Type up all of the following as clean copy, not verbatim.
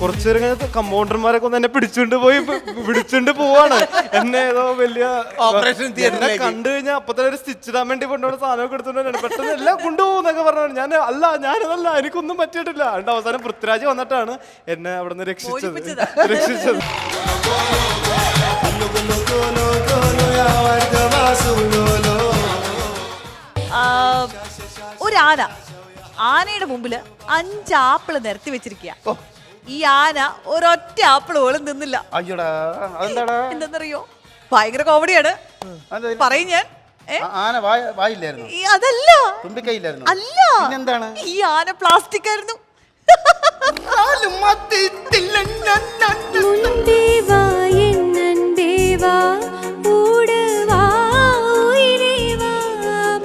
കുറച്ചു നേരം കഴിഞ്ഞ കമ്പൗണ്ടർമാരൊക്കെ ഒന്ന് എന്നെ പിടിച്ചുകൊണ്ട് പോവാണ്. എന്നെ ഏതോ വലിയ എന്നെ കണ്ടു കഴിഞ്ഞാൽ അപ്പൊ തന്നെ ഒരു സ്റ്റിച്ച് ഇടാൻ വേണ്ടി കൊണ്ടുപോകുന്ന സാധനമൊക്കെ എടുത്തോണ്ടാണ് പെട്ടെന്ന് എല്ലാം കൊണ്ടുപോകുന്നൊക്കെ പറഞ്ഞു. ഞാനതല്ല എനിക്കൊന്നും പറ്റിയിട്ടില്ല. അതുകൊണ്ട് അവസാനം പൃഥ്വിരാജ് വന്നിട്ടാണ് എന്നെ അവിടെ നിന്ന് രക്ഷിച്ചത്. ഒരു ആനയുടെ മുമ്പില് 5 ആപ്പിള് നിരത്തി വെച്ചിരിക്കുക. ഈ ആന ഒരൊറ്റ ആപ്പിൾ പോലും തിന്നില്ല. എന്തെന്നറിയോ? ഭയങ്കര കോമഡിയാണ്. പറയും ഞാൻ. അതല്ല, അല്ല, ഈ ആന പ്ലാസ്റ്റിക് ആയിരുന്നു.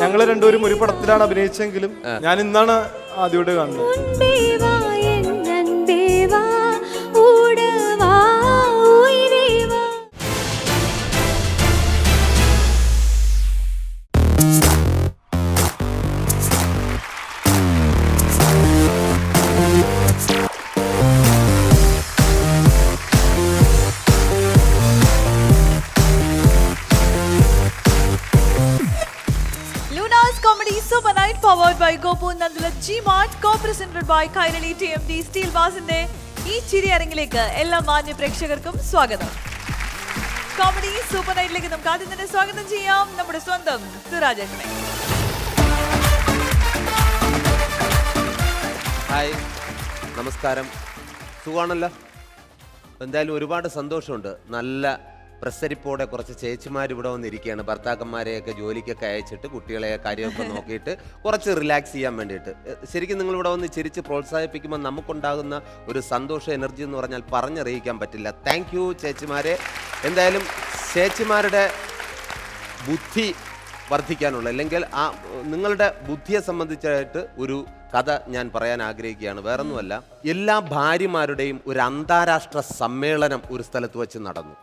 ഞങ്ങള് രണ്ടുപേരും ഒരു പടത്തിലാണ് അഭിനയിച്ചെങ്കിലും ഞാൻ ഇന്നാണ് ആദ്യമായിട്ട് കാണുന്നത്. Powered by Gopu Nandala G-Mart, co-presented by Kairali TMD Steel Barsന്റെ ഈ ചിരി അരങ്ങിലേക്ക് എല്ലാ മാന്യ പ്രേക്ഷകർക്കും സ്വാഗതം. കോമഡി സൂപ്പർ നൈറ്റിലേക്ക് നമുക്ക് ആദ്യം തന്നെ സ്വാഗതം ചെയ്യാം നമ്മുടെ സ്വന്തം സുരാജേട്ടനെ. ഹായ്, നമസ്കാരം. സുഖമാണല്ലോ? എന്തായാലും ഒരുപാട് സന്തോഷമുണ്ട്. നല്ല പ്രസരിപ്പോടെ കുറച്ച് ചേച്ചിമാർ ഇവിടെ വന്നിരിക്കുകയാണ്. ഭർത്താക്കന്മാരെയൊക്കെ ജോലിക്കൊക്കെ അയച്ചിട്ട് കുട്ടികളെ കാര്യമൊക്കെ നോക്കിയിട്ട് കുറച്ച് റിലാക്സ് ചെയ്യാൻ വേണ്ടിയിട്ട്. ശരിക്കും നിങ്ങൾ ഇവിടെ വന്ന് ചിരിച്ച് പ്രോത്സാഹിപ്പിക്കുമ്പോൾ നമുക്കുണ്ടാകുന്ന ഒരു സന്തോഷ എനർജി എന്ന് പറഞ്ഞാൽ പറഞ്ഞറിയിക്കാൻ പറ്റില്ല. താങ്ക് യു ചേച്ചിമാരെ. എന്തായാലും ചേച്ചിമാരുടെ ബുദ്ധി വർദ്ധിക്കാനുള്ള, അല്ലെങ്കിൽ ആ നിങ്ങളുടെ ബുദ്ധിയെ സംബന്ധിച്ചായിട്ട് ഒരു കഥ ഞാൻ പറയാൻ ആഗ്രഹിക്കുകയാണ്. വേറൊന്നുമല്ല, എല്ലാ ഭാര്യമാരുടെയും ഒരു അന്താരാഷ്ട്ര സമ്മേളനം ഒരു സ്ഥലത്ത് വെച്ച് നടന്നു.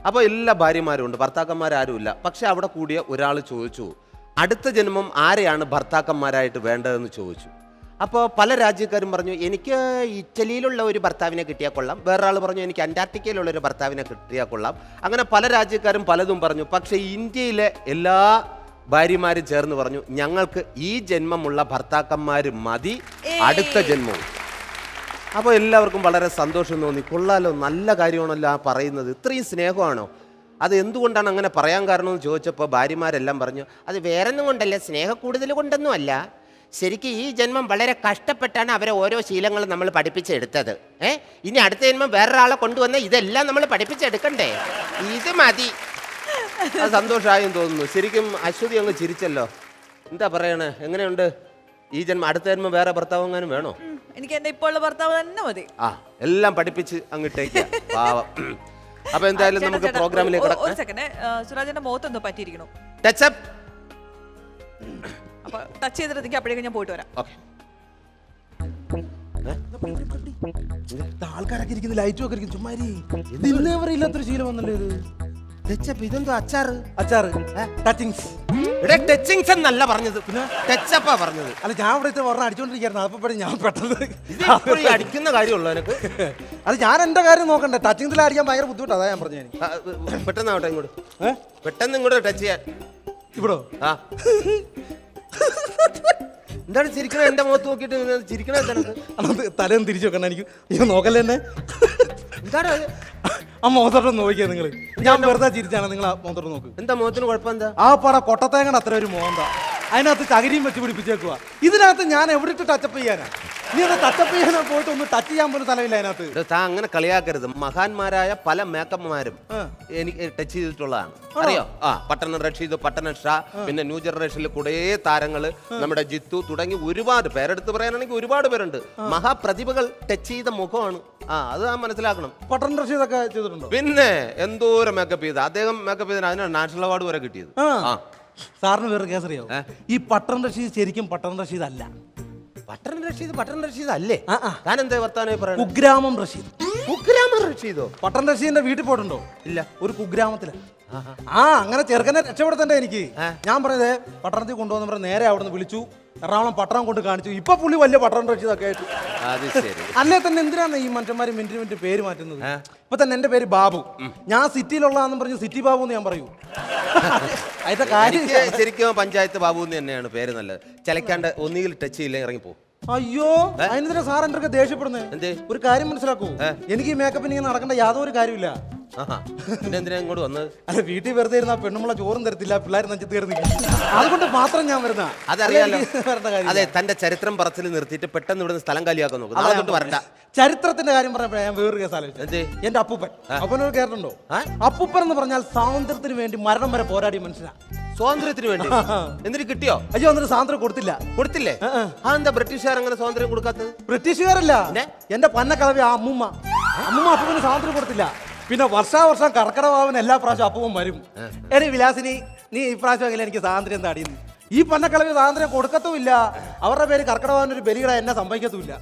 അപ്പോൾ എല്ലാ ഭാര്യമാരും ഉണ്ട്, ഭർത്താക്കന്മാരാരുമില്ല. പക്ഷെ അവിടെ കൂടിയ ഒരാൾ ചോദിച്ചു, അടുത്ത ജന്മം ആരെയാണ് ഭർത്താക്കന്മാരായിട്ട് വേണ്ടതെന്ന് ചോദിച്ചു. അപ്പോൾ പല രാജ്യക്കാരും പറഞ്ഞു, എനിക്ക് ഇറ്റലിയിലുള്ള ഒരു ഭർത്താവിനെ കിട്ടിയാൽ കൊള്ളാം. വേറൊരാൾ പറഞ്ഞു, എനിക്ക് അന്റാർട്ടിക്കയിലുള്ള ഒരു ഭർത്താവിനെ കിട്ടിയാൽ കൊള്ളാം. അങ്ങനെ പല രാജ്യക്കാരും പലതും പറഞ്ഞു. പക്ഷേ ഇന്ത്യയിലെ എല്ലാ ഭാര്യമാരും ചേർന്ന് പറഞ്ഞു, ഞങ്ങൾക്ക് ഈ ജന്മമുള്ള ഭർത്താക്കന്മാർ മതി, അടുത്ത ജന്മവും. അപ്പോൾ എല്ലാവർക്കും വളരെ സന്തോഷം തോന്നി. കൊള്ളാലോ, നല്ല കാര്യമാണല്ലോ ആ പറയുന്നത്. ഇത്രയും സ്നേഹമാണോ? അത് എന്തുകൊണ്ടാണ് അങ്ങനെ പറയാൻ കാരണമെന്ന് ചോദിച്ചപ്പോൾ ഭാര്യമാരെല്ലാം പറഞ്ഞു, അത് വേറൊന്നും കൊണ്ടല്ല, സ്നേഹം കൂടുതൽ കൊണ്ടൊന്നും അല്ല. ശരിക്കും ഈ ജന്മം വളരെ കഷ്ടപ്പെട്ടാണ് അവരെ ഓരോ ശീലങ്ങളും നമ്മൾ പഠിപ്പിച്ചെടുത്തത്. ഇനി അടുത്ത ജന്മം വേറൊരാളെ കൊണ്ടുവന്ന് ഇതെല്ലാം നമ്മൾ പഠിപ്പിച്ചെടുക്കണ്ടേ, ഇത് മതി. അത് സന്തോഷമായെന്ന് തോന്നുന്നു. ശരിക്കും അശ്വതി അങ്ങ് ചിരിച്ചല്ലോ. എന്താ പറയണേ, എങ്ങനെയുണ്ട് ഈ ജന്മം? അടുത്ത ജന്മം വേറെ ഭർത്താവ് എങ്ങാനും വേണോ? എനിക്ക് എന്റെ ഇപ്പോൾ ഉള്ള ഭർത്താവ് തന്നെ മതി. എല്ലാം പഠിപ്പിച്ച് അങ്ങോട്ടേക്ക് പാവം. അപ്പൊ എന്തായാലും നമുക്ക് പ്രോഗ്രാമിലേക്ക് ഒരു സെക്കൻഡ്. സുരാജന്റെ മുഖത്തൊന്ന് പറ്റിയിരിക്കണു. ടച്ചപ്പ്. അപ്പൊ ടച്ച് ചെയ്തിട്ട് അപ്പോഴേക്കും ഞാൻ പോയിട്ട് വരാം. ആൾക്കാരൊക്കെ ഇരിക്കുന്ന ലൈറ്റും ഒക്കെ ഇരിക്കും. ചുമ്മാരി ഇന്നേ വരെ ഇല്ലാത്തൊരു ശീലം വന്നല്ലോ ഇത്. ഇതെന്തോ അച്ചാറ് ടച്ചിങ്സ്. ടച്ചിങ്സ് എന്നല്ല പറഞ്ഞത്, ടച്ചപ്പാ പറഞ്ഞത്. അല്ല, ഞാൻ ഇവിടെ പറഞ്ഞ അടിച്ചോണ്ടിരിക്കുന്നു. അപ്പൊ ഞാൻ പെട്ടെന്ന് അടിക്കുന്ന കാര്യമുള്ളൂ എനിക്ക്. അത് ഞാൻ എന്റെ കാര്യം നോക്കണ്ടേ, ടച്ചിങ്സിൽ അടിക്കാൻ ഭയങ്കര ബുദ്ധിമുട്ടാ. അതാ ഞാൻ പറഞ്ഞു. പെട്ടെന്നാവട്ടെ ഇങ്ങോട്ട്, പെട്ടെന്ന് ഇങ്ങോട്ട് ടച്ച് ചെയ്യാൻ. ഇവിടോ? എന്താണ് ചിരിക്കണ? എന്റെ മുഖത്ത് നോക്കിയിട്ട് ചിരിക്കണ എന്താണ്? തലയൊന്നും തിരിച്ചു വെക്കണ്ട. എനിക്ക് നോക്കല്ലേ എന്നെ. എന്താണ് ആ മുഖത്തോട്ട് നോക്കിയാ നിങ്ങള്? ഞാൻ വെറുതെ ചിരിച്ചാണ്. നിങ്ങൾ ആ മുഖത്തോട്ട് നോക്ക്. എന്താ മുഖത്തിന് കുഴപ്പം? എന്താ ആ പട കൊട്ടത്തേങ്ങടെ അത്ര ഒരു മോന്താ. അതിനകത്ത് ചകിരിയും വെച്ച് പിടിപ്പിച്ചേക്കുക. ഇതിനകത്ത് ഞാൻ എവിടെ ഇട്ട് ടച്ചപ്പ് ചെയ്യാനാ? നീ അത് ടച്ചപ്പ് ചെയ്യാനാ പോയിട്ട് ഒന്ന് ടച്ച് ചെയ്യാൻ പോലും സ്ഥലമില്ല അതിനകത്ത്. താ അങ്ങനെ കളിയാക്കരുത്. മഹാന്മാരായ പല മേക്കപ്പ്മാരും എനിക്ക് ടച്ച് ചെയ്തിട്ടുള്ളതാണ്, അറിയോ? പട്ടണ റഷീദ്, പട്ടണ ഷാ, പിന്നെ ന്യൂ ജനറേഷനിൽ കുറേ താരങ്ങള്, നമ്മുടെ ജിത്തു തുടങ്ങി ഒരുപാട് പേരെടുത്ത് പറയാനാണെങ്കിൽ ഒരുപാട് പേരുണ്ട്. മഹാപ്രതിഭകൾ ടച്ച് ചെയ്ത മുഖമാണ്. അത് ഞാൻ മനസ്സിലാക്കണം. പട്ടണ റഷീദൊക്കെ ചെയ്തിട്ടുണ്ടോ? പിന്നെ എന്തോരം മേക്കപ്പ് ചെയ്ത് അദ്ദേഹം മേക്കപ്പ് ചെയ്തതിന് അതിനാണ് നാഷണൽ അവാർഡ് വരെ കിട്ടിയത്. സാറിന് വേറെ കേസറിയോ? ഈ പട്ടണ റഷീദ് ശരിക്കും പട്ടണ റഷീദ് അല്ല. പട്ടണ റഷീദ് അല്ലേ? ഞാൻ എന്താ വർത്താനം പറയുന്നത്? കുഗ്രാമം റഷീദ്. കുഗ്രാമം റഷീദോ? പട്ടണ റഷീദിന്റെ വീട്ടിൽ പോയിട്ടുണ്ടോ? ഇല്ല. ഒരു കുഗ്രാമത്തില. അങ്ങനെ ചെറുക്കനെ രക്ഷപ്പെടുത്തണ്ടേ എനിക്ക്. ഞാൻ പറഞ്ഞത് പട്ടണത്തിൽ കൊണ്ടുവന്ന് നേരെ അവിടെ നിന്ന് വിളിച്ചു. എറണാകുളം പട്ടണം കൊണ്ട് കാണിച്ചു. ഇപ്പൊ പുള്ളി വലിയ പട്ടണം രക്ഷിതൊക്കെ ആയിട്ട്. അത് ശരി. അല്ലേ തന്നെ എന്തിനാണ് ഈ മനുഷ്യന്മാര് മിനിറ്റ് പേര് മാറ്റുന്നത്? ഇപ്പൊ തന്നെ എന്റെ പേര് ബാബു, ഞാൻ സിറ്റിയിലുള്ളതാന്ന് പറഞ്ഞ് സിറ്റി ബാബു എന്ന് ഞാൻ പറയൂ. അതിന്റെ കാര്യം എനിക്ക് ശരിക്കും പഞ്ചായത്ത് ബാബു എന്ന് തന്നെയാണ് പേര് നല്ലത്. ചിലക്കാണ്ട് ഒന്നുകിൽ ടച്ച് ചെയ്യില്ല ഇറങ്ങിപ്പോ. അയ്യോ, അതിനെന്തിനാ സാർ എൻ്റെ അടുക്ക ദേഷ്യപ്പെടുന്നേ? എന്തേ? ഒരു കാര്യം മനസ്സിലാക്കൂ, എനിക്ക് ഈ മേക്കപ്പിന് ഇങ്ങനെ നടക്കേണ്ട യാതൊരു കാര്യമില്ല. പിന്നെ എന്തിനാ ഇങ്ങോട്ട് വന്നത്? അല്ല, വീട്ടിൽ വെറുതെ ഇരുന്ന പെണ്ണുമ്പളെ ചോറും തരത്തില്ല, പിള്ളേർ നെഞ്ചത്ത് കയറുന്നില്ല, അതുകൊണ്ട് മാത്രം ഞാൻ വരുന്ന. അതറിയാലോ. വരേണ്ട കാര്യം. അതെ, തന്റെ ചരിത്രം പറച്ചിൽ നിർത്തിയിട്ട് പെട്ടെന്ന് ഇവിടുന്ന് സ്ഥലം കാലിയാക്കാൻ നോക്കും. അതുകൊണ്ട് വരണ്ട. ചരിത്രത്തിന്റെ കാര്യം പറഞ്ഞപ്പോഴേ ഞാൻ വേറൊരു കേസ് ആലോചിച്ചു. എന്തേ? എന്റെ അപ്പൂപ്പൻ, അപ്പനോട് കേട്ടിട്ടുണ്ടോ? അപ്പൂപ്പൻ എന്ന് പറഞ്ഞാൽ സ്വാതന്ത്ര്യത്തിന് വേണ്ടി മരണം വരെ പോരാടിയ മനുഷ്യനാ. സ്വാതന്ത്ര്യത്തിന് വേണ്ടി എന്നിട്ട് കിട്ടിയോ? അയ്യോ, എന്നിട്ട് സ്വാതന്ത്ര്യം കൊടുത്തില്ല. കൊടുത്തില്ലേ? എന്താ ബ്രിട്ടീഷുകാർ അങ്ങനെ സ്വാതന്ത്ര്യം കൊടുക്കാത്തത്? ബ്രിട്ടീഷുകാരല്ല, എന്റെ പന്നക്കളവി ആ അമ്മൂമ്മ അപ്പൂപ്പന് സ്വാതന്ത്ര്യം കൊടുത്തില്ല. പിന്നെ വർഷാവർഷം കർക്കിടവാവിന് എല്ലാ പ്രാവശ്യം അപ്പൂപ്പൻ വരും. എടി വിലാസിനി, നീ ഇപ്രാവശ്യം എങ്ങനെ എനിക്ക് സ്വാതന്ത്ര്യം താടിയുന്നു? ഈ പന്നക്കളവി സ്വാതന്ത്ര്യം കൊടുക്കത്തുമില്ല. അവരുടെ പേര് കർക്കിടവാവിനൊരു ബലികട എന്നെ സംഭവിക്കത്തുമില്ല.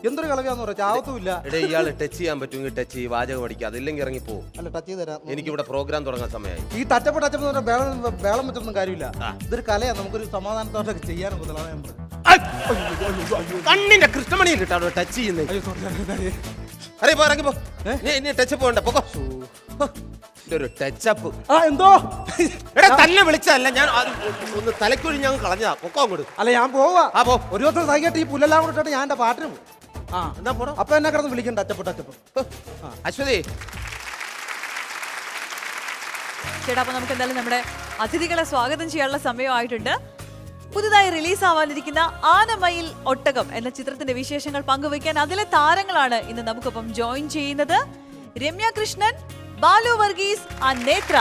എന്തൊരു കളവിയാന്ന് പറയാ, ചാവത്തുമില്ല. ഇയാൾ ടച്ച് ചെയ്യാൻ പറ്റുമെങ്കിൽ ടച്ച് ചെയ്യും, വാചകം പഠിക്കുക, അതില്ലെങ്കിൽ ഇറങ്ങി പോകും. അല്ല, ടച്ച് ചെയ്ത് തരാം. എനിക്കിവിടെ പ്രോഗ്രാം തുടങ്ങാൻ സമയമായി. ഈ ടച്ചപ്പ് എന്ന് പറഞ്ഞാൽ വേളം വെച്ചൊന്നും കാര്യമില്ല. ഇതൊരു കലയാണ്, നമുക്കൊരു സമാധാനത്തോടെ ചെയ്യാനൊക്കെ. കണ്ണിന്റെ കൃഷ്ണമണിയിൽ ഇട്ടാണ് ടച്ച് ചെയ്യുന്നത്. അറിയപ്പോ ഇറങ്ങിപ്പോ, നീ ടച്ചപ്പ് വേണ്ട പൊക്കോ. ഒരു ടച്ചപ്പ് എന്തോ തന്നെ വിളിച്ചതല്ല, ഞാൻ ഒന്ന് തലക്കൊഴി ഞാൻ കളഞ്ഞതാ. പൊക്കോ അങ്ങോട്ട്. അല്ല, ഞാൻ പോവാ. പോ. ഒരു ദിവസം സഹിക്കട്ടെ, ഈ പുല്ലെല്ലാം കൂടെ ഇട്ടിട്ട് ഞാൻ എന്റെ പാട്ടിന് പോകും. എന്നാ പോടോ. അപ്പൊ എന്നെ കിടന്ന് വിളിക്കണ്ട ടച്ചപ്പ്. അശ്വതി, ചേട്ടാ, അപ്പൊ നമുക്ക് എന്തായാലും നമ്മുടെ അതിഥികളെ സ്വാഗതം ചെയ്യാനുള്ള സമയമായിട്ടുണ്ട്. പുതുതായി റിലീസ് ആവാനിരിക്കുന്ന ആനമയിൽ ഒട്ടകം എന്ന ചിത്രത്തിന്റെ വിശേഷങ്ങൾ പങ്കുവയ്ക്കാൻ അതിലെ താരങ്ങളാണ് ഇന്ന് നമുക്കൊപ്പം ജോയിൻ ചെയ്യുന്നത്. രമ്യ കൃഷ്ണൻ, ബാലു വർഗീസ്, നേത്ര.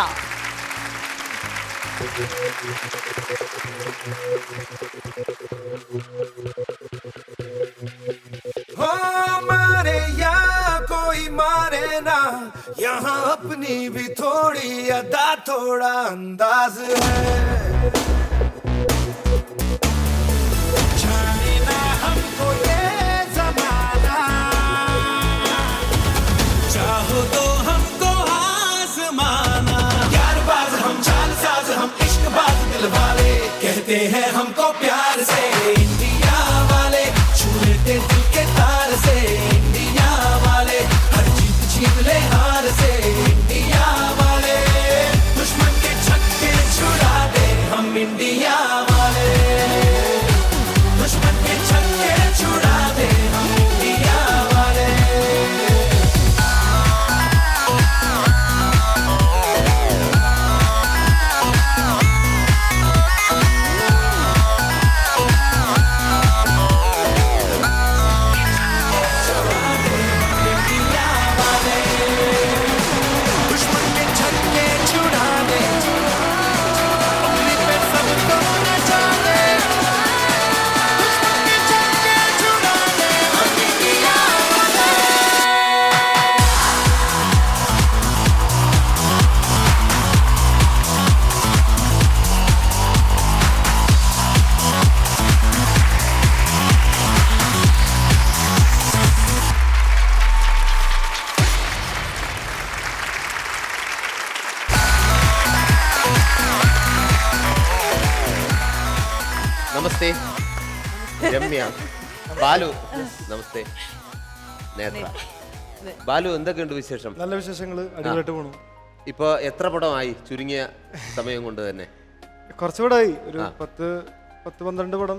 मारे या कोई मारे ना, यहाँ अपनी भी थोड़ी अदा थोड़ा अंदाज है. जाने ना हमको ये ज़माना, चाहो तो हमको आज़माना. यारबाज़ हम, चालसाज़ हम, इश्कबाज़ दिल वाले, कहते हैं हमको प्यार से इंडिया वाले, छू लेते दिल के तार से इंडिया वाले, हर जीत जीत ले हार से इंडिया वाले, दुश्मन के छक्के छुड़ा दे हम इंडिया वाले, दुश्मन के छक्के छुड़ा दे हम इंडिया वाले. दुश्मन के छक्के छुड़ा दे, उंगली पे सबको नचा दे, दुश्मन के छक्के छुड़ा दे हम इंडिया वाले. നമസ്തേ. രമ്യ, ബാലു, നമസ്തേ. നേത്ര. ബാലു, എന്തൊക്കെയുണ്ട് വിശേഷം? നല്ല വിശേഷങ്ങള്, അടിപൊളിയായിട്ട് പോണു. ഇപ്പൊ എത്ര പടമായി ചുരുങ്ങിയ സമയം കൊണ്ട് തന്നെ? കുറച്ചുകൂടായി, ഒരു 10-12 പടം.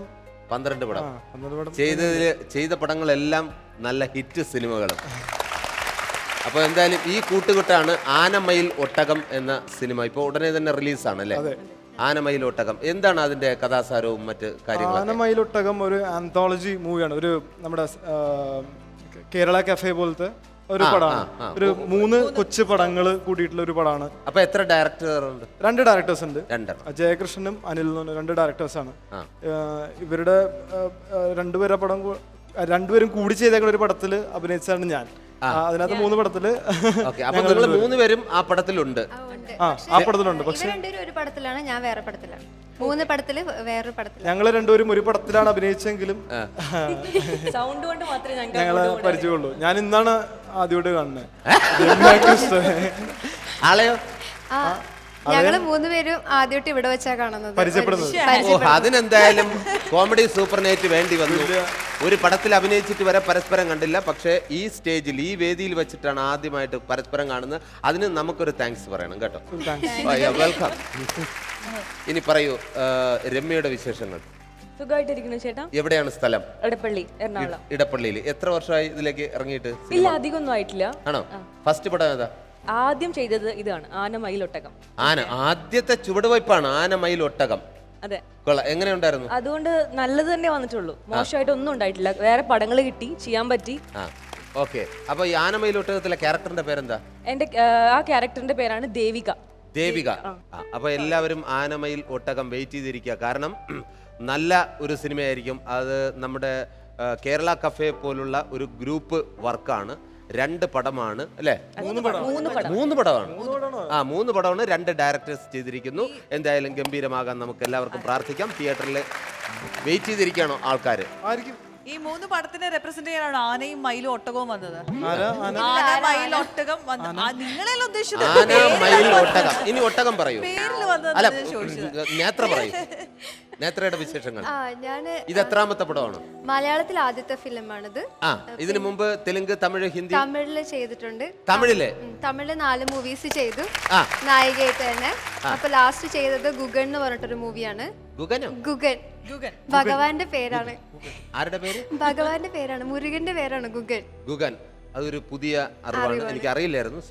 12 പടം. 12 പടം ചെയ്ത പടങ്ങളെല്ലാം നല്ല ഹിറ്റ് സിനിമകൾ. അപ്പൊ എന്തായാലും ഈ കൂട്ടുകെട്ടാണ് ആനമയിൽ ഒട്ടകം എന്ന സിനിമ. ഇപ്പൊ ഉടനെ തന്നെ റിലീസാണ് അല്ലേ? ആനമയിൽ ഒട്ടകം എന്താണ് അതിന്റെ കഥാസാരവും മറ്റ് കാര്യങ്ങളും? ആനമയിൽ ഒട്ടകം ഒരു ആന്തോളജി മൂവിയാണ്. ഒരു നമ്മുടെ കേരള കഫേ പോലത്തെ ഒരു പടമാണ്. ഒരു 3 കൊച്ചു പടങ്ങൾ കൂടിയിട്ടുള്ള ഒരു പടമാണ്. അപ്പൊ എത്ര ഡയറക്ടർ ഉണ്ട്? 2 ഡയറക്ടേഴ്സ് ഉണ്ട്. ജയകൃഷ്ണനും അനിലും 2 ഡയറക്ടേഴ്സ് ആണ്. ഇവരുടെ രണ്ടുപേരും കൂടി ചെയ്തേക്കുന്ന ഒരു പടത്തിൽ അഭിനയിച്ചാണ് ഞാൻ. അതിനകത്ത് 3 പടത്തില് നിങ്ങൾ 3 പേരും ആ പടത്തിലുണ്ട്. ആ പടത്തിലുണ്ട്. പക്ഷെ ഒരു പടത്തിലാണ്, ഞാൻ വേറെ പടത്തിലാണ്. 3 പടത്തില് വേറൊരു പടത്തിൽ. ഞങ്ങള് രണ്ടുപേരും ഒരു പടത്തിലാണ് അഭിനയിച്ചെങ്കിലും സൗണ്ട് കൊണ്ട് മാത്രമേ ഞങ്ങളെ പരിചയമുള്ളൂ. ഞാൻ ഇന്നാണ് ആദ്യമായിട്ട് കാണുന്നത്. ആളെയോ? ഞങ്ങള് 3 പേരും ആദ്യമായിട്ട് ഇവിടെ വെച്ചാ കാണുന്നത്. പരിചയപ്പെടുന്നത്. ഓ അതിനെന്തായാലും കോമഡി സൂപ്പർ നൈറ്റ് വേണ്ടി വന്നു. ഒരു പടത്തിൽ അഭിനയിച്ചിട്ട് വരെ പരസ്പരം കണ്ടില്ല, പക്ഷേ ഈ സ്റ്റേജിൽ ഈ വേദിയിൽ വെച്ചിട്ടാണ് ആദ്യമായിട്ട് പരസ്പരം കാണുന്നത്. അതിന് നമുക്കൊരു താങ്ക്സ് പറയണം കേട്ടോ. വെൽക്കം. ഇനി പറയൂ രമ്യയുടെ വിശേഷങ്ങൾ. സുഖമായിട്ടിരിക്കുന്നു ചേട്ടാ. എവിടെയാണ് സ്ഥലം? ഇടപ്പള്ളി, എറണാകുളം. ഇടപ്പള്ളിയിൽ. എത്ര വർഷമായി ഇതിലേക്ക് ഇറങ്ങിയിട്ട്? ഇല്ല, അധികമൊന്നും ആയിട്ടില്ല. ആണോ? ഫസ്റ്റ് പടം ഏതാ? ആദ്യം ചെയ്തത് ഇതാണ്, ആന മയിൽ ഒട്ടകം. ആന ആദ്യത്തെ ചുവടുവയ്പ്പാണ് ആന മയിൽ ഒട്ടകം. അതെ. കൊള്ളാം. എങ്ങനെ ഉണ്ടായിരുന്നു? അതുകൊണ്ട് നല്ലത് തന്നെ വന്നിട്ടുള്ളൂ, മോശമായിട്ട് ഒന്നും ഉണ്ടായിട്ടില്ല. വേറെ പടങ്ങൾ കിട്ടി, ചെയ്യാൻ പറ്റി. ആ ഓക്കെ. അപ്പൊ ഈ ആന മയിൽ ഒട്ടകത്തിലെ ക്യാരക്ടറിന്റെ പേരെന്താ? എന്റെ ആ ക്യാരക്ടറിന്റെ പേരാണ് ദേവിക. ദേവിക. അപ്പൊ എല്ലാവരും ആനമയിൽ ഒട്ടകം വെയിറ്റ് ചെയ്തിരിക്കുക. കാരണം നല്ല ഒരു സിനിമയായിരിക്കും അത്. നമ്മുടെ കേരള കഫേ പോലുള്ള ഒരു ഗ്രൂപ്പ് വർക്കാണ്. 2 പടമാണ് അല്ലേ? 3 പടമാണ്. 3 പടമാണ്. 2 ഡയറക്ടേഴ്സ് ചെയ്തിരിക്കുന്നു. എന്തായാലും ഗംഭീരമാകാൻ നമുക്ക് എല്ലാവർക്കും പ്രാർത്ഥിക്കാം. തിയേറ്ററിൽ വെയിറ്റ് ചെയ്തിരിക്കുകയാണോ ആൾക്കാർ? ഈ 3 പടത്തിനെ റെപ്രസെന്റ് ചെയ്യാനാണ് ആനയും മയിലും ഒട്ടകവും വന്നത്. ആന മയിൽ ഒട്ടകം നിങ്ങളെല്ലാം ഉദ്ദേശിച്ചത് ആന മയിൽ ഒട്ടകം. ഇനി ഒട്ടകം പറയൂ. പേരിൽ അല്ല, വന്നത് നേത്ര പറയൂ. നേത്രയുടെ വിശേഷങ്ങൾ. ഞാന് ഇത് എത്രാമത്തെ പടമാണ്? മലയാളത്തിൽ ആദ്യത്തെ ഫിലിമാണിത്. ഇതിനു മുമ്പ് തെലുങ്ക്, തമിഴ്, ഹിന്ദി? തമിഴില് ചെയ്തിട്ടുണ്ട്. തമിഴില്? തമിഴില് 4 മൂവീസ് ചെയ്തു നായികയായിട്ട് തന്നെ. അപ്പൊ ലാസ്റ്റ് ചെയ്തത് ഗുഗൻ എന്ന് പറഞ്ഞിട്ടൊരു മൂവിയാണ്. ഗുഗനോ? ഗുഗൻ ഭഗവാന്റെ പേരാണ്. ആരുടെ പേര്? ഭഗവാന്റെ പേരാണ്, മുരുകന്റെ പേരാണ് ഗുഗൻ. ഗുഗൻ. അതൊരു പുതിയ അറിവാണ്, എനിക്ക് അറിയില്ലായിരുന്നു.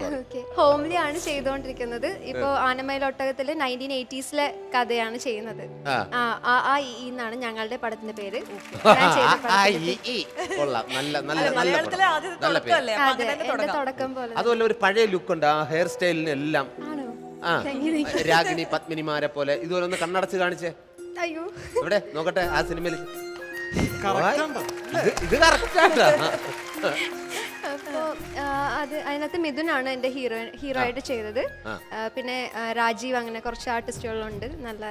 ഹോംലി ആണ് ചെയ്തുകൊണ്ടിരിക്കുന്നത്. ഇപ്പൊ ആനമയിലൊട്ടകത്തില് 1980s കഥയാണ് ചെയ്യുന്നത്. എന്നാണ് ഞങ്ങളുടെ പടത്തിന്റെ പേര്. എന്റെ തുടക്കം പോലെ. അതുപോലെ ഒരു പഴയ ലുക്ക് ഉണ്ട് ആ ഹെയർ സ്റ്റൈലിന് എല്ലാം. രാഗിണി പത്മിനിമാരെ പോലെ. ഇതുപോലെ ഒന്ന് കണ്ണടച്ച് കാണിച്ചേ. അയ്യോ, ഇവിടെ നോക്കട്ടെ ആ സിനിമയിൽ. ഇത് കറക്റ്റാ. അപ്പോ അത് അതിനകത്ത് മിഥുനാണ് എന്റെ ഹീറോ ആയിട്ട് ചെയ്തത്. പിന്നെ രാജീവ്, അങ്ങനെ കുറച്ച് ആർട്ടിസ്റ്റുകളുണ്ട്. നല്ല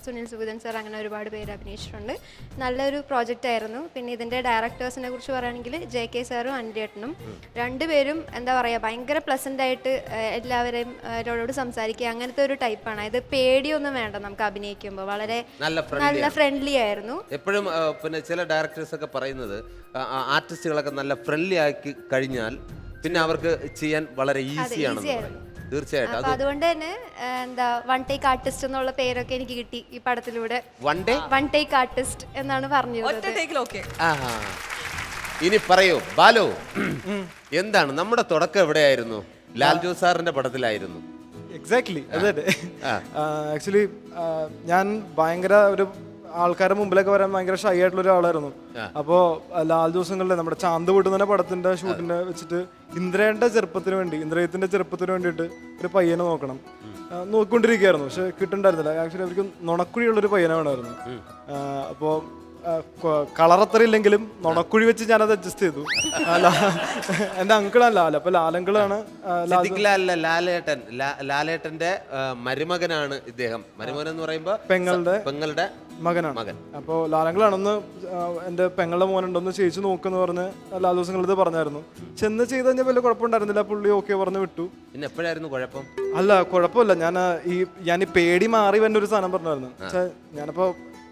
സുനിൽ സുഗതൻ സാർ, അങ്ങനെ ഒരുപാട് പേര് അഭിനയിച്ചിട്ടുണ്ട്. നല്ലൊരു പ്രോജക്റ്റ് ആയിരുന്നു. പിന്നെ ഇതിന്റെ ഡയറക്ടേഴ്സിനെ കുറിച്ച് പറയുകയാണെങ്കിൽ JK സാറും അൻഡ്രിയേട്ടനും. 2 പേരും എന്താ പറയാ, ഭയങ്കര പ്ലസന്റ് ആയിട്ട് എല്ലാവരെയും അവരോട് സംസാരിക്കുക, അങ്ങനത്തെ ഒരു ടൈപ്പാണ്. ഇത് പേടിയൊന്നും വേണ്ട നമുക്ക് അഭിനയിക്കുമ്പോൾ. വളരെ നല്ല ഫ്രണ്ട്ലി ആയിരുന്നു. എപ്പോഴും പിന്നെ ചില ഡയറക്ടേഴ്സ് ഒക്കെ പറയുന്നത് ആർട്ടിസ്റ്റുകളൊക്കെ നല്ല ഫ്രണ്ട്ലി ആക്കി കഴിഞ്ഞാൽ പിന്നെ അവർക്ക് ചെയ്യാൻ വളരെ ഈസിയാണ്. തീർച്ചയായിട്ടും. അതുകൊണ്ട് തന്നെ എന്താ വൺ ടേക്ക് ആർട്ടിസ്റ്റ് എന്നുള്ള പേരൊക്കെ എനിക്ക് കിട്ടി ഈ പടത്തിലൂടെ. വൺ ടേക്ക് ആർട്ടിസ്റ്റ് എന്നാണ് പറഞ്ഞത്. ഇനി പറയൂ ബാലു, എന്താണ് നമ്മുടെ തുടക്കം? എവിടെയായിരുന്നു? ലാൽ ജോസ് സാറിന്റെ പടത്തിലായിരുന്നു. എക്സാക്ട്ലി അതെ. ആക്ച്വലി ഞാൻ ഭയങ്കര ഒരു ആൾക്കാരുടെ മുമ്പിലൊക്കെ വരാൻ ഭയങ്കര ഷൈ ആയിട്ടുള്ള ഒരാളായിരുന്നു. അപ്പോൾ ലാൽ ദിവസങ്ങളിലെ നമ്മുടെ ചാന്ത് വീട്ടുന്ന പടത്തിന്റെ ഷൂട്ടിന്റെ വെച്ചിട്ട് ഇന്ദ്രയുടെ ചെറുപ്പത്തിന് വേണ്ടിയിട്ട് ഒരു പയ്യനെ നോക്കിക്കൊണ്ടിരിക്കുകയായിരുന്നു. പക്ഷെ കിട്ടുന്നുണ്ടായിരുന്നില്ല. ആക്ച്വലി അവർക്ക് നുണക്കുഴിയുള്ളൊരു പയ്യനെ വേണമായിരുന്നു. അപ്പോൾ കളർ അത്ര ഇല്ലെങ്കിലും നുണക്കുഴി വെച്ച് ഞാനത് അഡ്ജസ്റ്റ് ചെയ്തു. എന്റെ അങ്കിളല്ല അപ്പൊ ലാലങ്കിളാണ്. ലാലേട്ടന്റെ മരുമകനാണ് ഇദ്ദേഹം. മരുമകൻ എന്ന് പറയുമ്പോ പെങ്ങളുടെ മകനാണ്. അപ്പോൾ ലാലങ്കിളാണെന്ന് എന്റെ പെങ്ങളുടെ മോനുണ്ടോന്ന് ചേച്ചി നോക്കെന്ന് പറഞ്ഞ് എല്ലാ ദിവസങ്ങളും ഇത് പറഞ്ഞായിരുന്നു. ചെന്ന് ചെയ്ത് കഴിഞ്ഞാൽ വലിയ കുഴപ്പമുണ്ടായിരുന്നില്ല. പുള്ളി ഓക്കെ പറഞ്ഞ് വിട്ടു. പിന്നെ എപ്പോഴായിരുന്നു കുഴപ്പം? അല്ല കുഴപ്പമില്ല. ഞാൻ ഈ പേടി മാറി വന്ന ഒരു സാധനം പറഞ്ഞായിരുന്നു. ഞാനിപ്പോ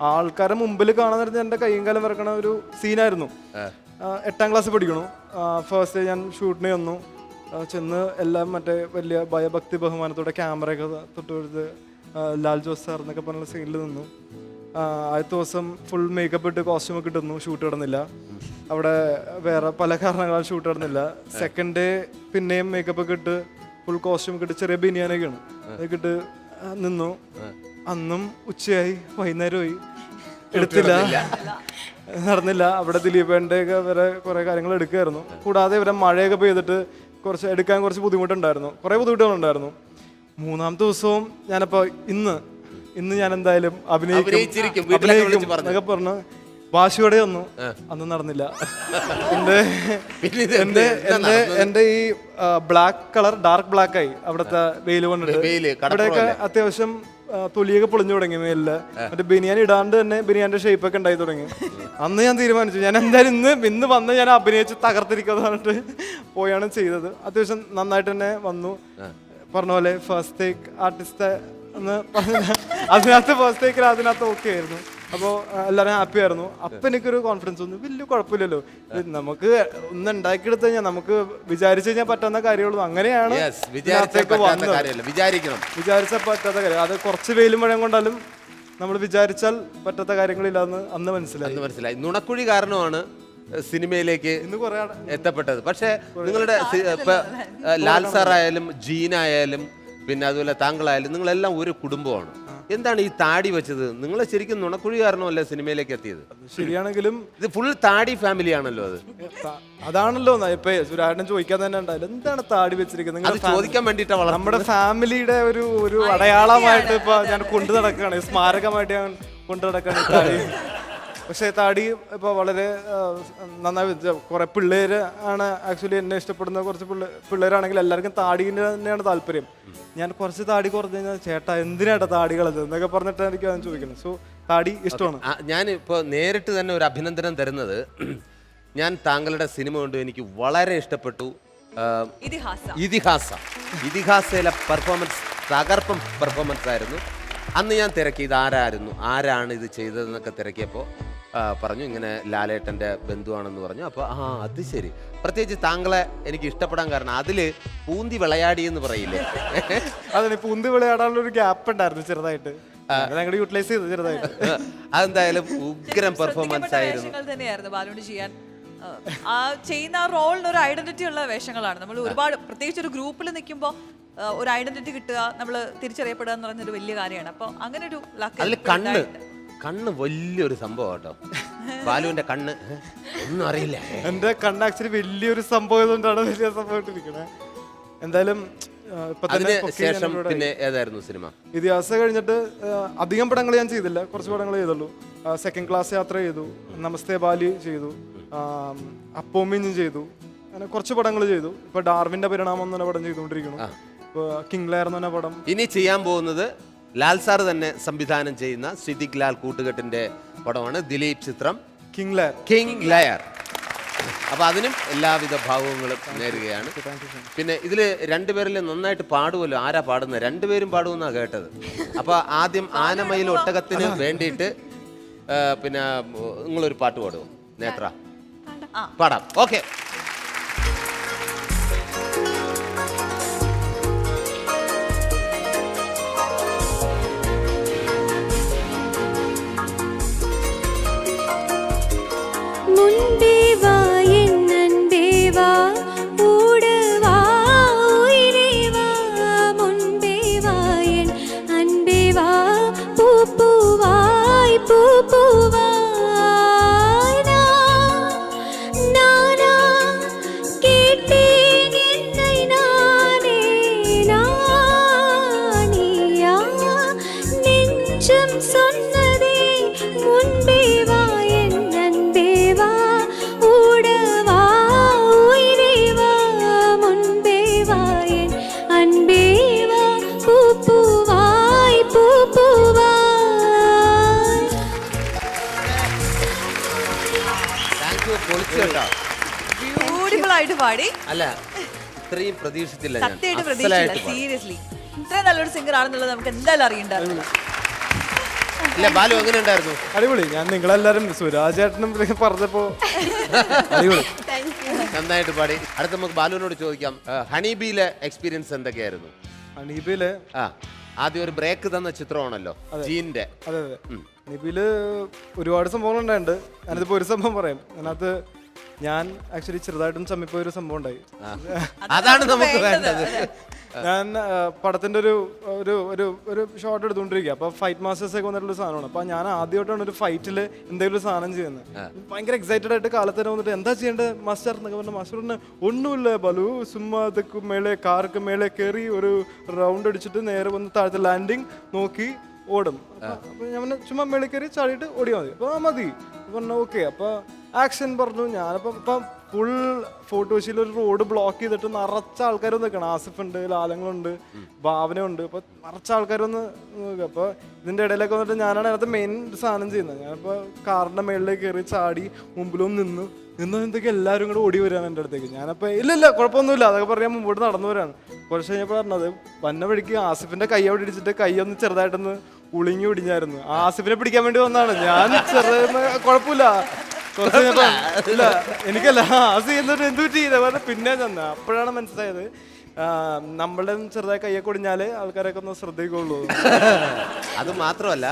ആൾക്കാരെ മുമ്പിൽ കാണാൻ നേരത്തെ എൻ്റെ കൈയും കാലം വരക്കണ ഒരു സീനായിരുന്നു. 8ാം ക്ലാസ് പഠിക്കണു. ഫസ്റ്റ് ഡേ ഞാൻ ഷൂട്ടിന് വന്നു. ചെന്ന് എല്ലാം മറ്റേ വലിയ ഭയഭക്തി ബഹുമാനത്തോടെ ക്യാമറയൊക്കെ തൊട്ട് ലാൽ ജോസ് സാർ എന്നൊക്കെ പറഞ്ഞ സീനിൽ നിന്നു. ആദ്യത്തെ ദിവസം ഫുൾ മേക്കപ്പ് ഇട്ട് കോസ്റ്റ്യൂമൊക്കെ ഇട്ടുന്നു. ഷൂട്ട് കിടന്നില്ല. അവിടെ വേറെ പല കാരണങ്ങളാൽ ഷൂട്ട് കിടന്നില്ല. സെക്കൻഡ് ഡേ പിന്നെയും മേക്കപ്പ് ഒക്കെ ഇട്ട് ഫുൾ കോസ്റ്റ്യൂമൊക്കെ ഇട്ട് ചെറിയ ബനിയാനൊക്കെയാണ് അതൊക്കെ ഇട്ട് നിന്നു. അന്നും ഉച്ചയായി, വൈകുന്നേരമായി, എടുത്തില്ല, നടന്നില്ല. അവിടെ ദിലീപേൻ്റെ ഒക്കെ വരെ കുറേ കാര്യങ്ങൾ എടുക്കുമായിരുന്നു. കൂടാതെ ഇവരെ മഴയൊക്കെ പെയ്തിട്ട് എടുക്കാൻ കുറച്ച് ബുദ്ധിമുട്ടുണ്ടായിരുന്നു. കുറേ ബുദ്ധിമുട്ടുകളുണ്ടായിരുന്നു. 3ാമത്തെ ദിവസവും ഞാനപ്പോൾ ഇന്ന് ഞാൻ എന്തായാലും അഭിനയിക്കും എന്നൊക്കെ പറഞ്ഞു വാശിയോടെ വന്നു. അന്ന് നടന്നില്ല. എന്റെ ഈ ബ്ലാക്ക് കളർ ഡാർക്ക് ബ്ലാക്ക് ആയി അവിടുത്തെ വെയിൽ കൊണ്ടിട്ട്. ഇവിടെയൊക്കെ അത്യാവശ്യം തൊലിയൊക്കെ പൊളിഞ്ഞു തുടങ്ങി മേലില്. മറ്റേ ബനിയാൻ ഇടാണ്ട് തന്നെ ബനിയാന്റെ ഷേപ്പ് ഒക്കെ ഉണ്ടായി തുടങ്ങി. അന്ന് ഞാൻ തീരുമാനിച്ചു ഞാൻ എന്തായാലും ഇന്ന് വന്ന് ഞാൻ അഭിനയിച്ച് തകർത്തിരിക്കാന്ന് പറഞ്ഞിട്ട് പോയാണ് ചെയ്തത്. അത്യാവശ്യം നന്നായിട്ട് തന്നെ വന്നു. പറഞ്ഞ പോലെ ഫസ്റ്റ് ടേക്ക് ആർട്ടിസ്റ്റ് എന്ന് പറഞ്ഞ അതിനകത്ത് ഫസ്റ്റ് ടേക്കിൽ അതിനകത്ത് ഓക്കെ ആയിരുന്നു. അപ്പോൾ എല്ലാവരും ഹാപ്പി ആയിരുന്നു. അപ്പം എനിക്കൊരു കോൺഫിഡൻസ് വന്നു, വലിയ കുഴപ്പമില്ലല്ലോ, നമുക്ക് ഒന്ന് ഉണ്ടാക്കിയെടുത്ത് കഴിഞ്ഞാൽ നമുക്ക് വിചാരിച്ചു കഴിഞ്ഞാൽ പറ്റുന്ന കാര്യമുള്ളൂ. അങ്ങനെയാണ് ഇതിനകത്തേക്ക് വന്നത്. വിചാരിച്ചാൽ പറ്റാത്ത കാര്യം, അത് കുറച്ച് വെയിലും മഴയും കൊണ്ടാലും നമ്മൾ വിചാരിച്ചാൽ പറ്റാത്ത കാര്യങ്ങളില്ലാന്ന് അന്ന് മനസ്സിലായി. നുണക്കുഴി കാരണമാണ് സിനിമയിലേക്ക് ഇന്ന് കുറെ എത്തപ്പെട്ടത്. പക്ഷേ നിങ്ങളുടെ ഇപ്പൊ ലാൽ സാറായാലും ജീനായാലും പിന്നെ അതുപോലെ താങ്കളായാലും നിങ്ങളെല്ലാം ഒരു കുടുംബമാണ്. എന്താണ് ഈ താടി വെച്ചത്? നിങ്ങൾ ശരിക്കും നുണക്കുഴി കാരണമല്ലേ സിനിമയിലേക്ക് എത്തിയത്? ശരിയാണെങ്കിലും ഇത് ഫുൾ താടി ഫാമിലി ആണല്ലോ. അതാണല്ലോ ഇപ്പൊ സുരാടൻ ചോദിക്കാൻ തന്നെ ഉണ്ടായില്ല, എന്താണ് താടി വെച്ചിരിക്കുന്നത്? ചോദിക്കാൻ വേണ്ടിയിട്ടാണ്. നമ്മുടെ ഫാമിലിയുടെ ഒരു അടയാളമായിട്ട് ഇപ്പൊ ഞാൻ കൊണ്ടു നടക്കുകയാണ്, സ്മാരകമായിട്ട് ഞാൻ കൊണ്ടു നടക്കുകയാണ് ഈ താടി. പക്ഷേ താടി ഇപ്പോൾ വളരെ നന്നായി കുറേ പിള്ളേർ ആണ് ആക്ച്വലി എന്നെ ഇഷ്ടപ്പെടുന്ന കുറച്ച് പിള്ളേരാണെങ്കിൽ എല്ലാവർക്കും താടീൻ്റെ തന്നെയാണ് താല്പര്യം. ഞാൻ കുറച്ച് താടി കുറഞ്ഞു കഴിഞ്ഞാൽ ചേട്ടാ എന്തിനാട്ടാ താടി കളഞ്ഞത് എന്നൊക്കെ പറഞ്ഞിട്ടാണ് എനിക്ക് അത് ചോദിക്കുന്നത്. സോ താടി ഇഷ്ടമാണ്. ഞാൻ ഇപ്പോൾ നേരിട്ട് തന്നെ ഒരു അഭിനന്ദനം തരുന്നത്, ഞാൻ താങ്കളുടെ സിനിമ കൊണ്ട് എനിക്ക് വളരെ ഇഷ്ടപ്പെട്ടു. ഇതിഹാസയിലെ പെർഫോമൻസ് തകർപ്പൻ പെർഫോമൻസ് ആയിരുന്നു. അന്ന് ഞാൻ തിരക്കി ആരാണ് ഇത് ചെയ്തതെന്നൊക്കെ തിരക്കിയപ്പോൾ പറഞ്ഞു ഇങ്ങനെ ലാലേട്ടൻ്റെ ബന്ധുവാണെന്ന് പറഞ്ഞു. അപ്പോൾ അത് ശരി. പ്രത്യേകിച്ച് താങ്കളെ എനിക്ക് ഇഷ്ടപ്പെടാൻ കാരണം അതിൽ പൂന്തി വിളയാടി എന്ന് പറയില്ലേ, അതെ, പൂന്തി വിളയാടാനുള്ള ഒരു ഗ്യാപ്പ് ഉണ്ടായിരുന്നു ചെറുതായിട്ട്, യൂട്ടിലൈസ് ചെയ്തു ചെറുതായിട്ട്. അതെന്തായാലും ഉഗ്രം പെർഫോമൻസ് ആയിരുന്നു. തന്നെയായിരുന്നു ബാലുവിന് ചെയ്യാൻ. ആ ചെയ്യുന്ന റോളിന് ഒരു ഐഡന്റിറ്റി ഉള്ള വേഷങ്ങളാണ്. നമ്മൾ ഒരുപാട് പ്രത്യേകിച്ച് ഒരു ഗ്രൂപ്പിൽ നിൽക്കുമ്പോൾ ഒരു ഐഡന്റിറ്റി കിട്ടുക, നമ്മൾ തിരിച്ചറിയപ്പെടുക എന്ന് പറയുന്നൊരു വലിയ കാര്യമാണ്. അപ്പോൾ അങ്ങനെ ഒരു അതിൽ കണ്ണ് വലിയൊരു സംഭവം കേട്ടോ. ബാലുവിന്റെ കണ്ണ് ഒന്നും അറിയില്ല. എന്റെ കണ്ണ് ആക്ച്വലി വലിയൊരു സംഭവം കൊണ്ടാണ് വലിയ സംഭവമായിട്ടിരിക്കണേ. എന്തായാലും ശേഷം പിന്നെ ഏതായിരുന്നു സിനിമ? ഇതിഹാസം കഴിഞ്ഞിട്ട് അധികം പടങ്ങൾ ഞാൻ ചെയ്തില്ല, കുറച്ച് പടങ്ങൾ ചെയ്തുള്ളൂ. സെക്കൻഡ് ക്ലാസ് യാത്ര ചെയ്തു, നമസ്തേ ബാലി ചെയ്തു, അപ്പോമിഞ്ഞും ചെയ്തു, അങ്ങനെ കുറച്ച് പടങ്ങൾ ചെയ്തു. ഇപ്പൊ ഡാർവിന്റെ പരിണാമം എന്ന പടം ചെയ്തുകൊണ്ടിരിക്കുന്നു. ഇപ്പൊ കിങ് ലെയർ എന്ന് പറഞ്ഞ പടം ഇനി ചെയ്യാൻ പോകുന്നത് ലാൽ സാർ തന്നെ സംവിധാനം ചെയ്യുന്ന സിദ്ദിഖ് ലാൽ കൂട്ടുകെട്ടിന്റെ പടമാണ്, ദിലീപ് ചിത്രം കിങ് ലെയർ. അപ്പൊ അതിനും എല്ലാവിധ ഭാവങ്ങളും നേരുകയാണ്. പിന്നെ ഇതില് രണ്ടുപേരിൽ നന്നായിട്ട് പാടുമല്ലോ. ആരാ പാടുന്നത്? രണ്ടുപേരും പാടുമെന്നാ കേട്ടത്. അപ്പൊ ആദ്യം ആനമയിൽ ഒട്ടകത്തിന് വേണ്ടിയിട്ട് പിന്നെ നിങ്ങളൊരു പാട്ട് പാടുമോ നേത്ര? പാടാം. ഓക്കെ. ബ്യൂട്ടിഫുൾ ആയിട്ട് പാടി. അല്ല, ഇത്രയും പ്രതീക്ഷിച്ചില്ല. സത്യമായിട്ട് പ്രതീക്ഷിച്ചില്ല. സീരിയസ്ലി ഇത്രയും നല്ലൊരു സിംഗർ ആണെന്നുള്ളത് നമുക്ക് എന്തായാലും അറിയണ്ടായിരുന്നു. ബാലു എങ്ങനെ ഉണ്ടായിരുന്നു? അടിപൊളി. ഞാൻ നിങ്ങളെല്ലാരും സുരാജേട്ടനും പറഞ്ഞപ്പോ അടിപൊളി, നന്നായിട്ട് പാടി. അടുത്ത നമുക്ക് ബാലുവിനോട് ചോദിക്കാം, ഹണിബിയിലെ എക്സ്പീരിയൻസ് എന്തൊക്കെയായിരുന്നു? ഹണിബിയിലെ ആദ്യം ഒരു ബ്രേക്ക് തന്ന ചിത്രമാണല്ലോ ജീന്റെ. അതെ അതെ. ഹണിബിയില് ഒരുപാട് സംഭവങ്ങൾ ഉണ്ടായിട്ടുണ്ട്. ഞാനിതിപ്പോ ഒരു സംഭവം പറയാം. അതിനകത്ത് ഞാൻ ആക്ച്വലി ചെറുതായിട്ടൊന്നും ചമ്മിപ്പോയ ഒരു സംഭവം ഉണ്ടായി. അതാണ് നമുക്ക് വേണ്ടത്. ഞാൻ പടത്തിന്റെ ഒരു ഷോട്ട് എടുത്തുകൊണ്ടിരിക്കുക. അപ്പൊ ഫൈറ്റ് മാസ്റ്റേഴ്സ് ഒക്കെ വന്നിട്ടുള്ള സാധനമാണ്. അപ്പൊ ഞാൻ ആദ്യമായിട്ടാണ് ഒരു ഫൈറ്റിൽ എന്തെങ്കിലും ഒരു സാധനം ചെയ്യുന്നത്. ഭയങ്കര എക്സൈറ്റഡ് ആയിട്ട് കാലത്ത് തന്നെ വന്നിട്ട് എന്താ ചെയ്യേണ്ടത് മാസ്റ്റർ എന്നൊക്കെ പറഞ്ഞ മാസ്റ്റർ പറഞ്ഞ ഒന്നുമില്ല ബാലു, സുമ്മാ അതൊക്കെ മേലെ കാർക്ക് മേലെ കയറി ഒരു റൗണ്ട് അടിച്ചിട്ട് നേരെ വന്ന് താഴത്തെ ലാൻഡിങ് നോക്കി ഓടും. അപ്പൊ ഞാൻ ചുമ്മാ മേളിൽ കയറി ചാടിയിട്ട് ഓടിയാൽ മതി. അപ്പൊ മതി പറഞ്ഞു. ഓക്കെ. അപ്പൊ ആക്ഷൻ പറഞ്ഞു. ഞാനിപ്പം ഇപ്പം ഫുൾ ഫോർട്ട് കൊച്ചിയിൽ ഒരു റോഡ് ബ്ലോക്ക് ചെയ്തിട്ട് നിറച്ച ആൾക്കാരൊന്നും നിൽക്കണം. ആസിഫ് ഉണ്ട്, ലാലങ്ങളുണ്ട്, ഭാവന ഉണ്ട്. അപ്പൊ നിറച്ച ആൾക്കാരൊന്ന് നോക്കുക. അപ്പൊ ഇതിന്റെ ഇടയിലൊക്കെ വന്നിട്ട് ഞാനാണ് അതിനകത്ത് മെയിൻ സാധനം ചെയ്യുന്നത്. ഞാനിപ്പോ കാറിന്റെ മേളിലേക്ക് കയറി ചാടി മുമ്പിലും നിന്ന് ഇന്ന് എന്തൊക്കെ എല്ലാവരും കൂടെ ഓടി വരികയാണ് എൻ്റെ അടുത്തേക്ക്. ഞാനപ്പോൾ ഇല്ല കുഴപ്പമൊന്നുമില്ല അതൊക്കെ പറയാൻ മുമ്പോട്ട് നടന്നു വരാണ്. കുറച്ച് കഴിഞ്ഞപ്പോൾ പറഞ്ഞത് വന്ന വഴിക്ക് ആസിഫിന്റെ കൈ അവിടെ ഇടിച്ചിട്ട് കൈ ഒന്ന് ചെറുതായിട്ടൊന്ന് ഉളിങ്ങി ഒടിഞ്ഞായിരുന്നു. ആസിഫിനെ പിടിക്കാൻ വേണ്ടി വന്നതാണ് ഞാൻ. ചെറുതായിരുന്നു കുഴപ്പമില്ല. കുറച്ച് കഴിഞ്ഞപ്പോൾ ഇല്ല എനിക്കല്ല ആസി എന്നിട്ട് എന്ത് പറ്റി പറഞ്ഞ പിന്നെ ചെന്ന അപ്പോഴാണ് മനസ്സിലായത് നമ്മളുടെ ചെറുതായി കൈയൊക്കെ ഒടിഞ്ഞാല് ആൾക്കാരൊക്കെ ഒന്ന് ശ്രദ്ധിക്കുള്ളൂ. അത് മാത്രമല്ല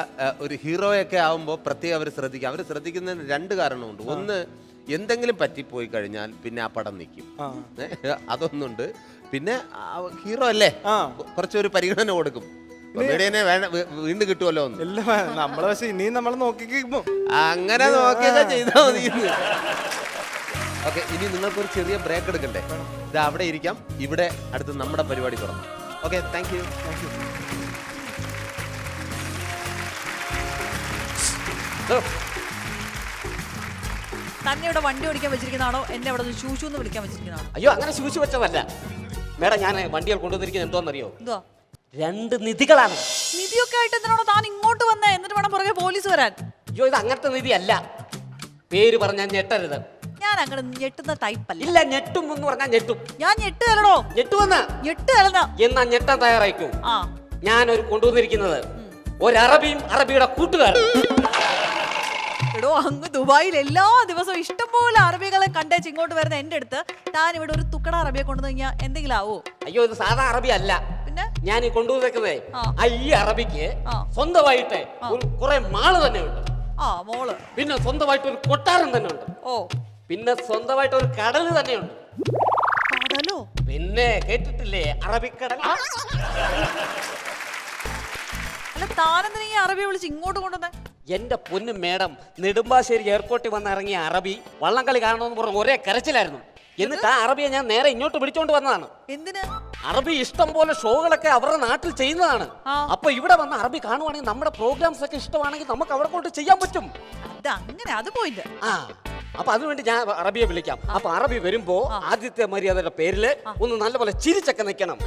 ഒരു ഹീറോയൊക്കെ ആവുമ്പോൾ പ്രത്യേകം അവർ ശ്രദ്ധിക്കും. അവർ ശ്രദ്ധിക്കുന്നതിന് 2 കാരണമുണ്ട്. ഒന്ന്, എന്തെങ്കിലും പറ്റിപ്പോയി കഴിഞ്ഞാൽ പിന്നെ ആ പടം നിൽക്കും. അതൊന്നുണ്ട്. പിന്നെ ഹീറോ അല്ലേ, കുറച്ചൊരു പരിഗണന കൊടുക്കും. വീണ്ടും കിട്ടുമല്ലോ ഒന്ന്. ഇല്ല നമ്മളെ പക്ഷെ ഇനിയും നമ്മളെ നോക്കിക്കുമ്പോ അങ്ങനെ നോക്കിയൊക്കെ ചെയ്താൽ മതി. ഓക്കെ, ഇനി നിങ്ങൾക്കൊരു ചെറിയ ബ്രേക്ക് എടുക്കണ്ടേ? ഇത് അവിടെ ഇരിക്കാം, ഇവിടെ അടുത്ത് നമ്മുടെ പരിപാടി തുടങ്ങാം. Okay, thank you. തന്നെ ഇവിടെ വണ്ടി ഓടിക്കാൻ വെച്ചിരിക്കുന്നതാണോ എന്നെ അവിടെ ശൂശു എന്ന് വിളിക്കാൻ വെച്ചിരിക്കുന്നതാണോ? അയ്യോ, അങ്ങനെ ശൂശു വെച്ചതല്ല മേഡം. ഞാൻ വണ്ടികൾ കൊണ്ടുവന്നിരിക്കുന്നത് എന്തോന്നറിയോ? എന്തുവാ? 2 നിധികളാണ്. നിധിയൊക്കെ ആയിട്ട് എന്തിനാണോ താൻ ഇങ്ങോട്ട് വന്നേ? എന്നിട്ട് വേണം പുറകെ പോലീസ് വരാൻ. അയ്യോ, ഇത് അങ്ങനത്തെ നിധി അല്ല. പേര് പറഞ്ഞാൽ ഞെട്ടരുത്. ഞാൻ അങ്ങനെ ഞെട്ടുന്ന ടൈപ്പ് അല്ല. ഇല്ല, ഞെട്ടും എന്ന് പറഞ്ഞാൽ ഞെട്ടും. ഞാൻ ഞെട്ടുകയല്ലോ. ഞെട്ടുവെന്ന് ഞെട്ടുകയല്ല. എന്നാ ഞെട്ടാൻ തയ്യാറായിക്കോ. ആ, ഞാനൊരു കൊണ്ടുവന്നിരിക്കുന്നത് ഒരു അറബിയും അറബിയുടെ കൂട്ടുകാരും. എടോ, അങ്ങ് ദുബായിൽ എല്ലാ ദിവസവും ഇഷ്ടംപോലെ അറബികളെ കണ്ടേച്ച് ഇങ്ങോട്ട് വരുന്ന എന്റെ അടുത്ത് താൻ ഇവിടെ ഒരു തുക്കട അറബിയെ കൊണ്ടുവന്ന് കഴിഞ്ഞാൽ എന്തെങ്കിലും ആവോ? അയ്യോ, ഇത് സാധാ അറബി അല്ല. പിന്നെ ഞാൻ ഈ കൊണ്ടുവന്നേക്കുന്നേ ഈ അറബിക്ക് ആ. സ്വന്തമായിട്ട് കുറെ മാള് തന്നെ ഉണ്ട്. ആ, മോള്. പിന്നെ സ്വന്തമായിട്ട് ഒരു കൊട്ടാരം തന്നെ ഉണ്ട്. ഓ, പിന്നെ സ്വന്തമായിട്ട് ഒരു കടല് തന്നെയുണ്ട്. കടലോ? പിന്നെ കേട്ടിട്ടില്ലേ അറബിക്കടൽ? അല്ല, താനെന്തിനാ ഈ അറബിയെ വിളിച്ച് ഇങ്ങോട്ട് കൊണ്ടുവന്നേ? എന്റെ പൊന്നു മേഡം, നെടുമ്പാശ്ശേരി എയർപോർട്ടിൽ വന്ന് ഇറങ്ങിയ അറബി വള്ളംകളി കാണണമെന്ന് പറഞ്ഞ് ഒരേ കരച്ചിലായിരുന്നു. എന്നിട്ട് ആ അറബിയെ ഞാൻ നേരെ ഇങ്ങോട്ട് വിളിച്ചോണ്ട് വന്നതാണ്. എന്തിന്? അറബി ഇഷ്ടം പോലെ ഷോകളൊക്കെ അവരുടെ നാട്ടിൽ ചെയ്യുന്നതാണ്. അപ്പൊ ഇവിടെ വന്ന് അറബി കാണുവാണെങ്കിൽ നമ്മുടെ പ്രോഗ്രാംസ് ഒക്കെ ഇഷ്ടമാണെങ്കിൽ നമുക്ക് അവിടെ കൊണ്ട് ചെയ്യാൻ പറ്റും. അത് അങ്ങനെ, അത് പോയില്ല. ആ, അപ്പൊ അതിനുവേണ്ടി ഞാൻ അറബിയെ വിളിക്കാം. അപ്പൊ അറബി വരുമ്പോ ആദ്യത്തെ മര്യാദയുടെ പേരില് ഒന്ന് നല്ലപോലെ ചിരിച്ചൊക്കെ നിൽക്കണം.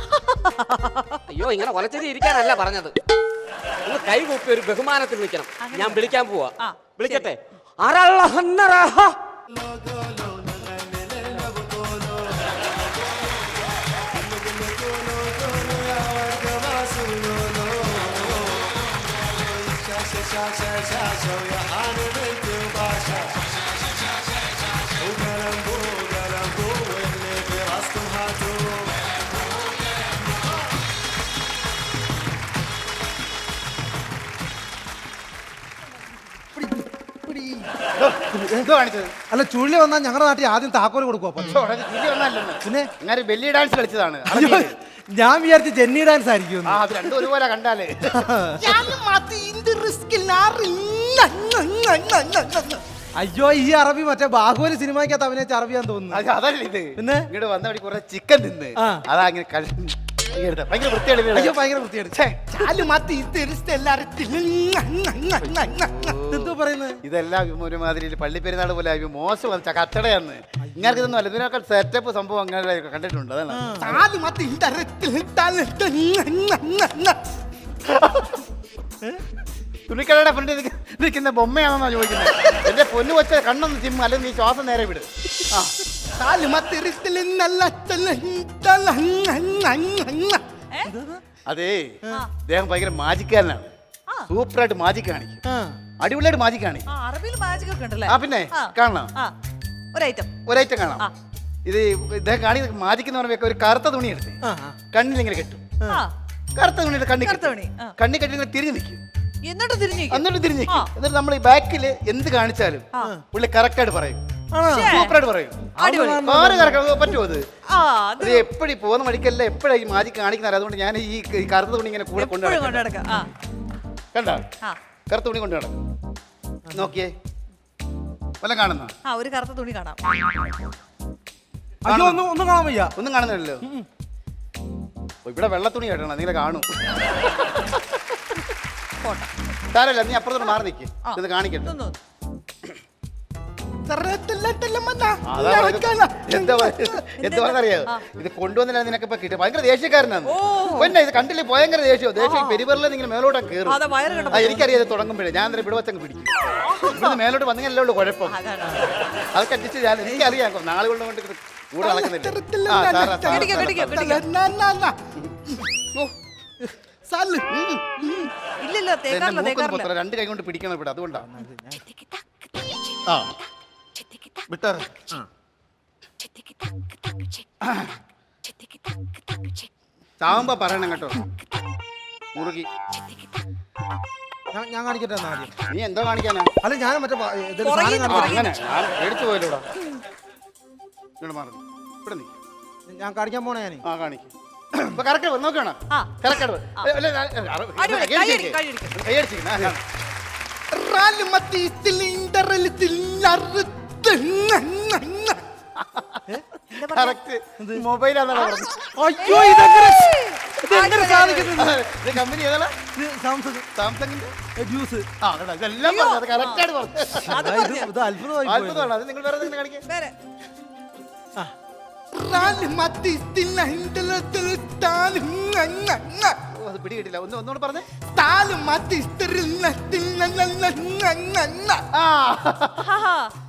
അയ്യോ, ഇങ്ങനെ ഒലച്ചിരി ഇരിക്കാനല്ല പറഞ്ഞത്. ഒന്ന് കൈകൂപ്പി ഒരു ബഹുമാനത്തിൽ നിൽക്കണം. ഞാൻ വിളിക്കാൻ പോവാ. വിളിക്കട്ടെ? എന്തോ കാണിച്ചത്? അല്ല, ചുഴലി വന്നാൽ ഞങ്ങളുടെ നാട്ടിൽ ആദ്യം താക്കോല് കൊടുക്കുവോ? പിന്നെ അങ്ങനെ ബെല്ലി ഡാൻസ് കളിച്ചതാണ്. ഞാൻ വിചാരിച്ചു ജെന്നി ഡാൻസ് ആയിരിക്കും. ആ, അത് രണ്ടും ഒരുപോലെ കണ്ടാലേ. അയ്യോ, ഈ അറബി മറ്റേ ബാഹുബലി സിനിമയ്ക്കകത്ത് അഭിനയിച്ച അറബിയാന്ന് തോന്നുന്നു. അതല്ല ഇത്. പിന്നെ ഇങ്ങോട്ട് വന്ന വഴി കുറെ ചിക്കൻ തിന്ന് അതാ അങ്ങനെ ഭയങ്കര വൃത്തിയാണ്. അയ്യോ, ഭയങ്കര വൃത്തിയാണ്. എന്തോ പറയുന്നത്? ഇതെല്ലാം ഒരുമാതിരി പള്ളിപ്പെരുന്നാൾ പോലെ മോശം കച്ചടയാന്ന്. ഇങ്ങനെ ഇതൊന്നും അല്ല, ഇതിനൊക്കെ സെറ്റപ്പ് സംഭവം അങ്ങനെ കണ്ടിട്ടുണ്ട്. അതാണ് തുണിക്കടയുടെ ഫ്രണ്ട് നിൽക്കുന്ന ബൊമ്മയാണെന്നാ ചോദിക്കുന്നത്. എന്റെ പൊന്നു വെച്ച കണ്ണൊന്ന് ചിമ്മ, അല്ലെങ്കിൽ നീ ശ്വാസം നേരെ വിട്. അതേ, അദ്ദേഹം ഭയങ്കര മാജിക്കാരനാണ്. സൂപ്പറായിട്ട് മാജിക് കാണിക്കും, അടിപൊളിയായിട്ട് മാജിക് കാണിക്കും. അറബിയിൽ മാജിക് ഒക്കെ ഉണ്ടല്ലേ? ആ, പിന്നെ കാണണം. ഒരൈറ്റം കാണാം. ഇത് ഇദ്ദേഹം കാണി മാജിക് എന്ന് പറയുമ്പോ ഒരു കറുത്ത തുണി എടുത്ത് കണ്ണിലിങ്ങനെ കെട്ടും. കറുത്ത തുണി കണ്ണി കെട്ടി ഇങ്ങനെ തിരിഞ്ഞു നിൽക്കും. എന്നിട്ട് തിരിഞ്ഞു എന്നിട്ട് നമ്മൾ ഈ ബാക്കില് എന്ത് കാണിച്ചാലും പുള്ളി കറക്റ്റായിട്ട് പറയും. സൂപ്പറായിട്ട് പറയും. പറ്റുമോ? അത് എപ്പോഴും പോകുന്ന വഴിക്കല്ല എപ്പോഴാ ഈ മാജിക് കാണിക്കുന്നത്. അതുകൊണ്ട് ഞാൻ ഈ കറുത്ത തുണി ഇങ്ങനെ കൂടെ കൊണ്ടു നടക്കാം. കണ്ടോ? കറുത്ത തുണി കൊണ്ടു നടക്കും. നോക്കിയേ, വല്ല കാണുന്ന ഒരു കറുത്ത തുണി കാണാം. ഒന്നും കാണാൻ വയ്യ. ഒന്നും കാണുന്നില്ലല്ലോ. ഇവിടെ വെള്ള തുണി കേട്ടണം, നിങ്ങൾ കാണും. സാരല്ല, നീ അപ്പുറത്തോട്ട് മാറി നിൽക്ക്, ഇത് കാണിക്കട്ടെ. എന്താണെന്നറിയോ ഇത് കൊണ്ടുവന്നില്ല നിനക്കിപ്പോ കിട്ടും ഭയങ്കര ദേഷ്യക്കാരനാണ് പിന്നെ ഇത് കണ്ടില്ലേ ഭയങ്കര ദേഷ്യം പെരുവറിൽ ഇങ്ങനെ മേലോട്ട് കയറും എനിക്കറിയാം ഇത് തുടങ്ങുമ്പോഴേ ഞാൻ ഇവിടെ വച്ചങ്ങ് പിടിക്കും ഇവിടെ മേലോട്ട് വന്നെങ്കിലല്ലേ ഉള്ളൂ കുഴപ്പം അതൊക്കെ അഡ്ജസ്റ്റ് ചെയ്യാൻ എനിക്കറിയാം നാളുകൾ കൊണ്ട് കൂടെ നടക്കുന്നില്ല രണ്ട് കൈ കൊണ്ട് പിടിക്കണം ഇവിടെ അതുകൊണ്ടാണ് വിട്ടാറ് ചാവുമ്പോ പറയണം കേട്ടോ മുറുകി ഞാൻ കാണിക്കട്ടെ എന്നാ ആദ്യം. നീ എന്തോ കാണിക്കാനാ അല്ല ഞാൻ മറ്റേ അങ്ങനെ ഞാൻ പേടിച്ചു പോയല്ലോടാ ഇവിടെ മാറുന്നു ഇവിടെ നീ ഞാൻ കാണിക്കാൻ പോണേ ഞാൻ ആ കാണിക്കും ഇപ്പൊ കറക്റ്റ് നോക്കണം മൊബൈലാണ് അയ്യോ ഇതെങ്ങനെ സാധിക്കുന്നത് കമ്പനി ഏതാ സാംസങ് സാംസങ്ങിന്റെ ജ്യൂസ് ഇതെല്ലാം പറഞ്ഞു കറക്റ്റ് ആയിട്ട് പറഞ്ഞു ഇത് അത്ഭുതമായി അത്ഭുതമാണ് അത് നിങ്ങൾ വേറെ എന്തെങ്കിലും കാണിക്കാം അത് പിടികിട്ടില്ല ഒന്നുകൂടെ പറഞ്ഞേ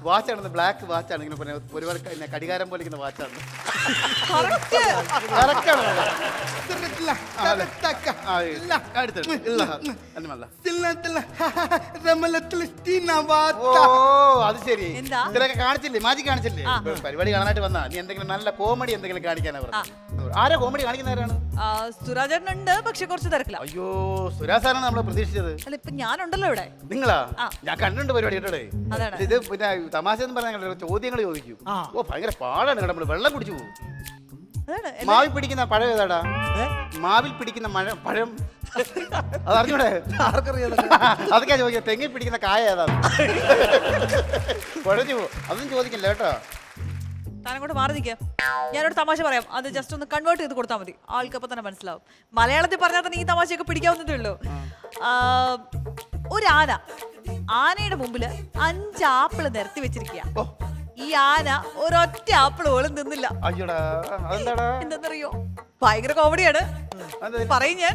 വാച്ചാണ് ബ്ലാക്ക് വാച്ചാണ് ഇങ്ങനെ പറഞ്ഞ ഒരുപാട് കടികാരം പോലെ ഇരിക്കുന്ന വാച്ചാണ് അത് ശരി ഇതിലൊക്കെ കാണിച്ചില്ലേ മാജിക് കാണിച്ചില്ലേ പരിപാടി കാണാനായിട്ട് വന്നാ നീ എന്തെങ്കിലും നല്ല കോമഡി എന്തെങ്കിലും കാണിക്കാനാ പറഞ്ഞു ആരാ കോമഡി കാണിക്കുന്നവരാണ് സുരാജേട്ടനുണ്ട് പക്ഷെ കുറച്ച് തിരക്കില്ല. അയ്യോ സുരാസാരാണ് നമ്മളെ പ്രതീക്ഷിച്ചത്. അല്ല ഇപ്പൊ ഞാനുണ്ടല്ലോ ഇവിടെ. നിങ്ങളാ ഞാൻ കണ്ടിട്ടുണ്ട് പരിപാടി കേട്ടോടെ. അതാണ്. ഇത് പിന്നെ തമാശ എന്ന് പറഞ്ഞാൽ ചോദ്യങ്ങൾ ചോദിക്കും. ഓ ഭയങ്കര പാടാണ് കേട്ടോ നമ്മള് വെള്ളം കുടിച്ചു പോകും. മാവിൽ പിടിക്കുന്ന പഴം ഏതാടാ? മാവിൽ പിടിക്കുന്ന പഴം അതറിഞ്ഞൂടെ? ആർക്കറിയാം? അതൊക്കെയാ ചോദിക്കുക. തെങ്ങിൽ പിടിക്കുന്ന കായ ഏതാണ്? കുഴഞ്ഞു പോകും. അതൊന്നും ചോദിക്കില്ല കേട്ടോ. താനങ്ങോട്ട് മാറി നിൽക്കുക. ഞാനൊരു തമാശ പറയാം, അത് ജസ്റ്റ് ഒന്ന് കൺവേർട്ട് ചെയ്ത് കൊടുത്താൽ മതി, ആൾക്ക് അപ്പൊ തന്നെ മനസ്സിലാവും. മലയാളത്തിൽ പറഞ്ഞാൽ തന്നെ ഈ തമാശയൊക്കെ പിടിക്കാവുന്നതേ ഉള്ളൂ. ഒരു ആനയുടെ മുമ്പിൽ 5 ആപ്പിള് നിരത്തി വെച്ചിരിക്കുക. ഈ ആന ഒരൊറ്റ ആപ്പിൾ പോലും തിന്നില്ല. എന്താന്നറിയോ? ഭയങ്കര കോമഡിയാണ്. പറയും ഞാൻ.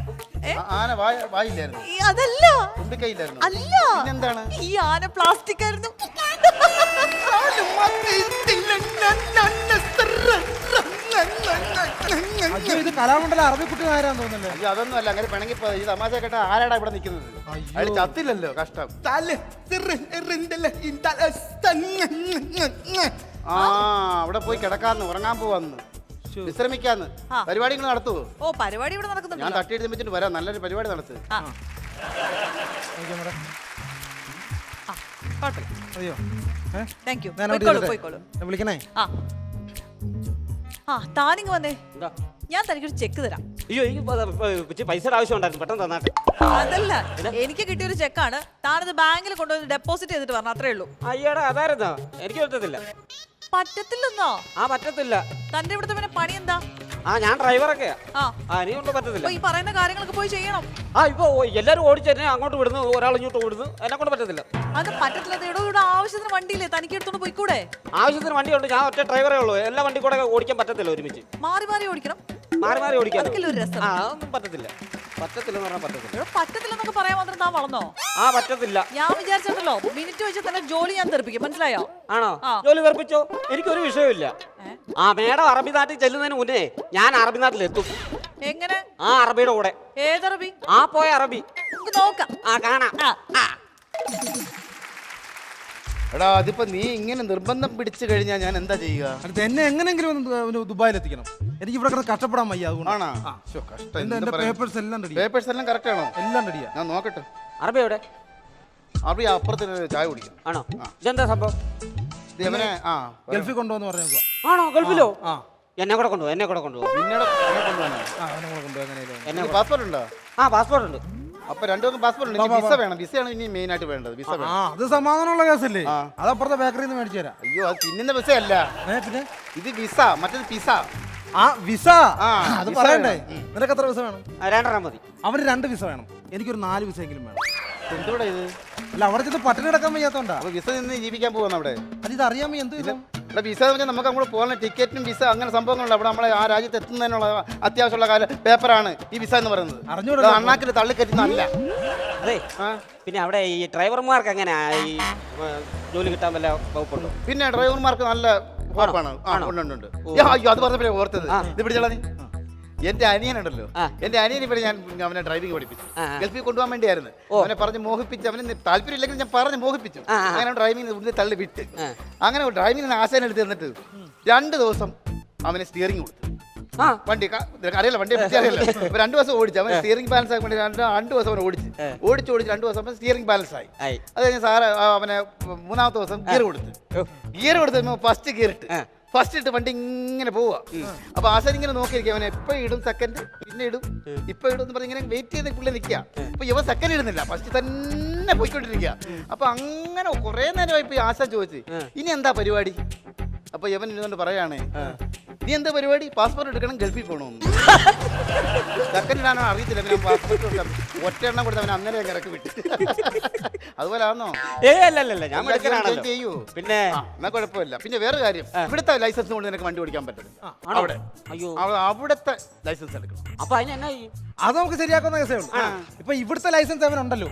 അതല്ല അല്ല, ഈ ആന പ്ലാസ്റ്റിക് ആയിരുന്നു. ഇത് കലാമണ്ഡലം അറബിക്കുട്ടിനാരാന്ന് തോന്നുന്നല്ലേ? അതൊന്നും അല്ല. അങ്ങനെ പിണങ്ങി ഈ തമാശ കേട്ട ആരാടാ ഇവിടെ നിൽക്കുന്നത്? അയാൾ ചത്തില്ലല്ലോ. കഷ്ടം. ആ അവിടെ പോയി കിടക്കാന്ന്, ഉറങ്ങാൻ പോവാന്ന്, വിശ്രമിക്കാന്ന്. പരിപാടി നടത്തുവോ? ഓ പരിപാടി ഇവിടെ നടക്കുന്നുണ്ട്. ഞാൻ തട്ടിയെടുത്ത് വെച്ചിട്ട് വരാം. നല്ലൊരു പരിപാടി നടത്ത്. വിളിക്കണേ. താനിങ് വന്നേ, ഞാൻ തനിക്കൊരു ചെക്ക് തരാം. അയ്യോ എനിക്ക് പൈസയുടെ ആവശ്യം ഉണ്ടായിരുന്നു, പെട്ടെന്ന് തന്നാട്ടെ. അതല്ല, എനിക്ക് കിട്ടിയൊരു ചെക്കാണ്. താനത് ബാങ്കിൽ കൊണ്ടുവന്ന് ഡെപ്പോസിറ്റ് ചെയ്തിട്ട് പറഞ്ഞു, അത്രേ ഉള്ളൂ. അയ്യടാ അതായിരുന്നോ? എനിക്ക് പറ്റത്തില്ല. പറ്റത്തില്ലെന്നോ? പറ്റത്തില്ല. തന്റെ ഇവിടുത്തെ പിന്നെ പണി എന്താ? ഞാൻ ഡ്രൈവറൊക്കെയാ. നീ കൊണ്ട് പറ്റത്തില്ല. ഈ പറയുന്ന കാര്യങ്ങളൊക്കെ പോയി ചെയ്യണം. ഇപ്പൊ എല്ലാരും ഓടിച്ചെന്നെ അങ്ങോട്ട് വിടുന്നു, ഒരാൾ ഇങ്ങോട്ട് വിടുന്നു. എന്നെ കൊണ്ട് പറ്റത്തില്ല. അത് പറ്റത്തില്ല. ഇവിടെ ആവശ്യത്തിന് വണ്ടിയില്ലേ, തനിക്ക് എടുത്തോണ്ട് പോയിക്കൂടെ? ആവശ്യത്തിന് വണ്ടിയുണ്ട്, ഞാൻ ഒറ്റ ഡ്രൈവറേ ഉള്ളൂ. എല്ലാ വണ്ടി കൂടെ ഓടിക്കാൻ പറ്റത്തില്ല ഒരുമിച്ച്. മാറി മാറി ഓടിക്കണം. മാറി ഓടിക്കാൻ അതൊന്നും പറ്റത്തില്ല. പറ്റത്തില്ലെന്ന് പറഞ്ഞാൽ പറ്റത്തില്ല. പറ്റത്തില്ലെന്നൊക്കെ പറയാൻ മാത്രം താൻ വളർന്നോ? പറ്റത്തില്ല. ഞാൻ വിചാരിച്ചല്ലോ മിനിറ്റ് വെച്ച് തന്നെ ജോലി ഞാൻ തെറിപ്പിക്കും. മനസ്സിലായോ? ആണോ? ജോലി തെറിപ്പിച്ചോ? എനിക്കൊരു വിഷയമില്ല. മേഡം അറബി നാട്ടിൽ ചെല്ലുന്നതിന് മുന്നേ ഞാൻ അറബി നാട്ടിലെത്തും. എങ്ങനെ? അറബിയുടെ കൂടെ. ഏതറബി? പോയ അറബി. നോക്കാം. കാണാം. എടാ അതിപ്പോ നീ ഇങ്ങനെ നിർബന്ധം പിടിച്ചു കഴിഞ്ഞാൽ ഞാൻ എന്താ ചെയ്യുക? അടുത്ത് എന്നെ എങ്ങനെങ്കിലും ദുബായിൽ എത്തിക്കണം. എനിക്ക് ഇവിടെ കഷ്ടപ്പെടാൻ വയ്യ. ആണോ? പേപ്പേഴ്സ് എല്ലാം റെഡി. പേപ്പേഴ്സ് എല്ലാം കറക്റ്റ് ആണോ? എല്ലാം റെഡിയാ. ഞാൻ നോക്കട്ടെ. അറബി എവിടെ? അറബി അപ്പുറത്ത് ചായ കുടിക്കും. ആണോ? ഇതെന്താ സംഭവം? ഗൾഫിൽ കൊണ്ടുപോകുന്ന പറഞ്ഞു. ആണോ? ഗൾഫിലോ? എന്നെ കൂടെ കൊണ്ടുപോകും. എന്നെ കൂടെ കൊണ്ടുപോകും. പാസ്പോർട്ട് ഉണ്ടോ? പാസ്പോർട്ട് ഉണ്ട്. അപ്പൊ രണ്ടുപേർക്കും പാസ്പോർട്ട് ഉണ്ട്. വിസ വേണം. വിസയാണ് ഇനി മെയിൻ ആയിട്ട് വേണ്ടത്. വിസ വേണം. അത് സമാധാനമുള്ള കേസല്ലേ? അത് അപ്പുറത്തെ ബേക്കറിയിൽ നിന്ന് മേടിച്ചു തരാം. അയ്യോ അത് തിന്നുന്ന വിസ അല്ല. പിന്നെ ഇത് വിസ, മറ്റേത് പിസ. വിസ അത് പറയണ്ടേ? നിനക്ക് എത്ര വിസ വേണം? 2 മതി. അവന് 2 വിസ വേണം. എനിക്കൊരു 4 വിസ എങ്കിലും വേണം. എന്തുകൂടെ ഇത്? അല്ല അവിടെ ചെന്ന് പട്ടിണി കിടക്കാൻ വയ്യാത്തോണ്ടാ. അപ്പൊ വിസ നിന്ന് ജീവിക്കാൻ പോവാണ് അവിടെ. അല്ല ഇത് അറിയാമോ എന്ത് ഇത്? ഇവിടെ വിസ എന്ന് പറഞ്ഞാൽ നമുക്ക് അങ്ങോട്ട് പോകാൻ ടിക്കറ്റും വിസ അങ്ങനെ സംഭവങ്ങളുണ്ട്. അവിടെ നമ്മളെ ആ രാജ്യത്ത് എത്തുന്നതിനുള്ള അത്യാവശ്യമുള്ള പേപ്പറാണ് ഈ വിസ എന്ന് പറയുന്നത്. അറിഞ്ഞൂടാ. അണ്ണാക്കിൽ തള്ളിക്കറ്റുന്നതല്ല. അതെ. പിന്നെ അവിടെ ഈ ഡ്രൈവർമാർക്ക് എങ്ങനെയാ ഈ ജോലി കിട്ടാൻ വല്ല വകുപ്പുണ്ടോ? പിന്നെ ഡ്രൈവർമാർക്ക് നല്ല കുഴപ്പമാണ്. ഉണ്ട്. അയ്യോ അത് പറഞ്ഞപ്പോഴേ ഓർത്തത്. ഇത് പിടിച്ചോളാ നീ. എന്റെ അനിയനുണ്ടല്ലോ, എന്റെ അനിയൻ ഇവിടെ ഞാൻ അവനെ ഡ്രൈവിംഗ് പഠിപ്പിച്ചു. ഗൾഫിൽ കൊണ്ടുപോകാൻ വേണ്ടിയായിരുന്നു. അവനെ പറഞ്ഞ് മോഹിപ്പിച്ച്, അവന് താല്പര്യമില്ലെങ്കിൽ ഞാൻ പറഞ്ഞ് മോഹിപ്പിച്ചു. അങ്ങനെ ഡ്രൈവിംഗ് തള്ളി വിട്ട്. അങ്ങനെ ഡ്രൈവിംഗ് ആശാൻ എടുത്ത് തന്നിട്ട് 2 ദിവസം അവന് സ്റ്റിയറിംഗ് കൊടുത്തു. വണ്ടി അറിയില്ല, വണ്ടി അറിയില്ല. 2 ദിവസം ഓടിച്ചു. അവൻ സ്റ്റിയറിംഗ് ബാലൻസ് ആക്കി വേണ്ടി 2 ദിവസം അവൻ ഓടിച്ച് 2 ദിവസം സ്റ്റിയറിംഗ് ബാലൻസ് ആയി. അത് കഴിഞ്ഞ് സാറ് അവനെ 3ാമത്തെ ദിവസം ഗിയർ കൊടുത്ത് ഫസ്റ്റ് ഗിയർ ഇട്ട് ഫസ്റ്റ് ഇട്ട് വണ്ടി ഇങ്ങനെ പോവാ. അപ്പൊ ആശാൻ ഇങ്ങനെ നോക്കിയിരിക്കും. അവൻ എപ്പോ ഇടും സെക്കൻഡ്, പിന്നെ ഇടും, ഇപ്പൊ ഇടും എന്ന് പറഞ്ഞ് ഇങ്ങനെ വെയിറ്റ് ചെയ്ത് പുള്ളി നിൽക്കുക. അപ്പൊ ഇവ സെക്കൻഡ് ഇടുന്നില്ല, ഫസ്റ്റ് തന്നെ പോയിക്കൊണ്ടിരിക്കുക. അപ്പൊ അങ്ങനെ കുറെ നേരമായി ആശാൻ ചോദിച്ചു ഇനി എന്താ പരിപാടി. അപ്പൊ ഇവൻ ഇതുകൊണ്ട് പറയാണ് ഇനി എന്താ പരിപാടി, പാസ്പോർട്ട് എടുക്കണം, ഗൾഫിൽ പോകണമെന്ന്. സെക്കൻഡ് ഇടാനോ അറിയത്തില്ല. പിന്നെ പാസ്പോർട്ട് ഒറ്റ എണ്ണം കൊടുത്ത് അവൻ അന്നേരം ഇറക്കി വിട്ട്. അതുപോലെ ആണോ? ഞാൻ ചെയ്യൂ. പിന്നെ എന്നാ കുഴപ്പമില്ല. പിന്നെ വേറെ കാര്യം, ഇവിടുത്തെ ലൈസൻസ് കൊണ്ട് നിനക്ക് വണ്ടി ഓടിക്കാൻ പറ്റത്തില്ല. അവിടെ അവിടുത്തെ ലൈസൻസ് എടുക്കണം. അപ്പൊ അതിനെന്നാ അത് നമുക്ക് ശരിയാക്കുന്ന കേസേ ഉള്ളൂ. ഇപ്പൊ ഇവിടുത്തെ ലൈസൻസ് അവനുണ്ടല്ലോ,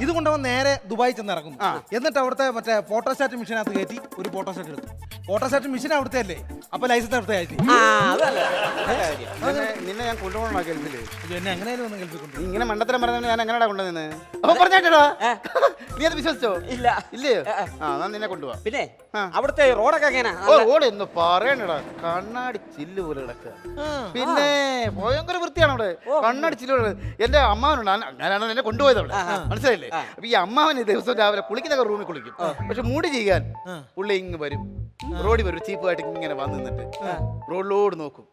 ഇത് കൊണ്ടുവന്ന് നേരെ ദുബായി ചെന്ന് ഇറങ്ങും. എന്നിട്ട് അവിടുത്തെ മറ്റേ ഫോട്ടോസ്റ്റാറ്റ് മെഷീനകത്ത് കയറ്റി ഒരു ഫോട്ടോസ്റ്റാറ്റ് എടുത്തു. ഫോട്ടോസ്റ്റാറ്റ് മെഷീൻ അവിടുത്തെ അല്ലേ, അപ്പൊ ലൈസൻസ് അവിടുത്തെ കയറ്റി. നിന്നെ ഞാൻ കൊണ്ടുപോകണോ ഗൾഫില്? എന്നെ എങ്ങനെയാലും ഒന്ന് കേൾപ്പിക്കൊണ്ട് ഇങ്ങനെ മണ്ടത്തരം പറഞ്ഞ ഞാൻ എങ്ങനെയാ കൊണ്ടുവന്ന്? അപ്പൊ പറഞ്ഞേട്ടാ നീ അത് വിശ്വസിച്ചോ? ഇല്ല. ഇല്ലയോ? ഞാൻ നിന്നെ കൊണ്ടുപോവാ. പിന്നെ അവിടുത്തെ റോഡൊക്കെ എങ്ങനെയാ? റോഡ് എന്ന് പറയണടാ, കണ്ണാടി ചില്ല് പോലെ കിടക്കുക. പിന്നെ ഭയങ്കര വൃത്തിയാണ് അവിടെ. കണ്ണാടി ചില്ല് പോലെ. എന്റെ അമ്മാവനുണ്ട്, ഞാനാണ് എന്നെ കൊണ്ടുപോയത് അവിടെ, മനസ്സിലായില്ലേ? അപ്പൊ ഈ അമ്മാവന് ദിവസം രാവിലെ കുളിക്കുന്നൊക്കെ റൂമിൽ കുളിക്കും. പക്ഷെ മുടി ചെയ്യാൻ പുള്ളി ഇങ്ങ് വരും, റോഡിൽ വരും, ചീപ്പായിട്ട് ഇങ്ങനെ വന്ന് നിന്നിട്ട് റോഡിലോട് നോക്കും,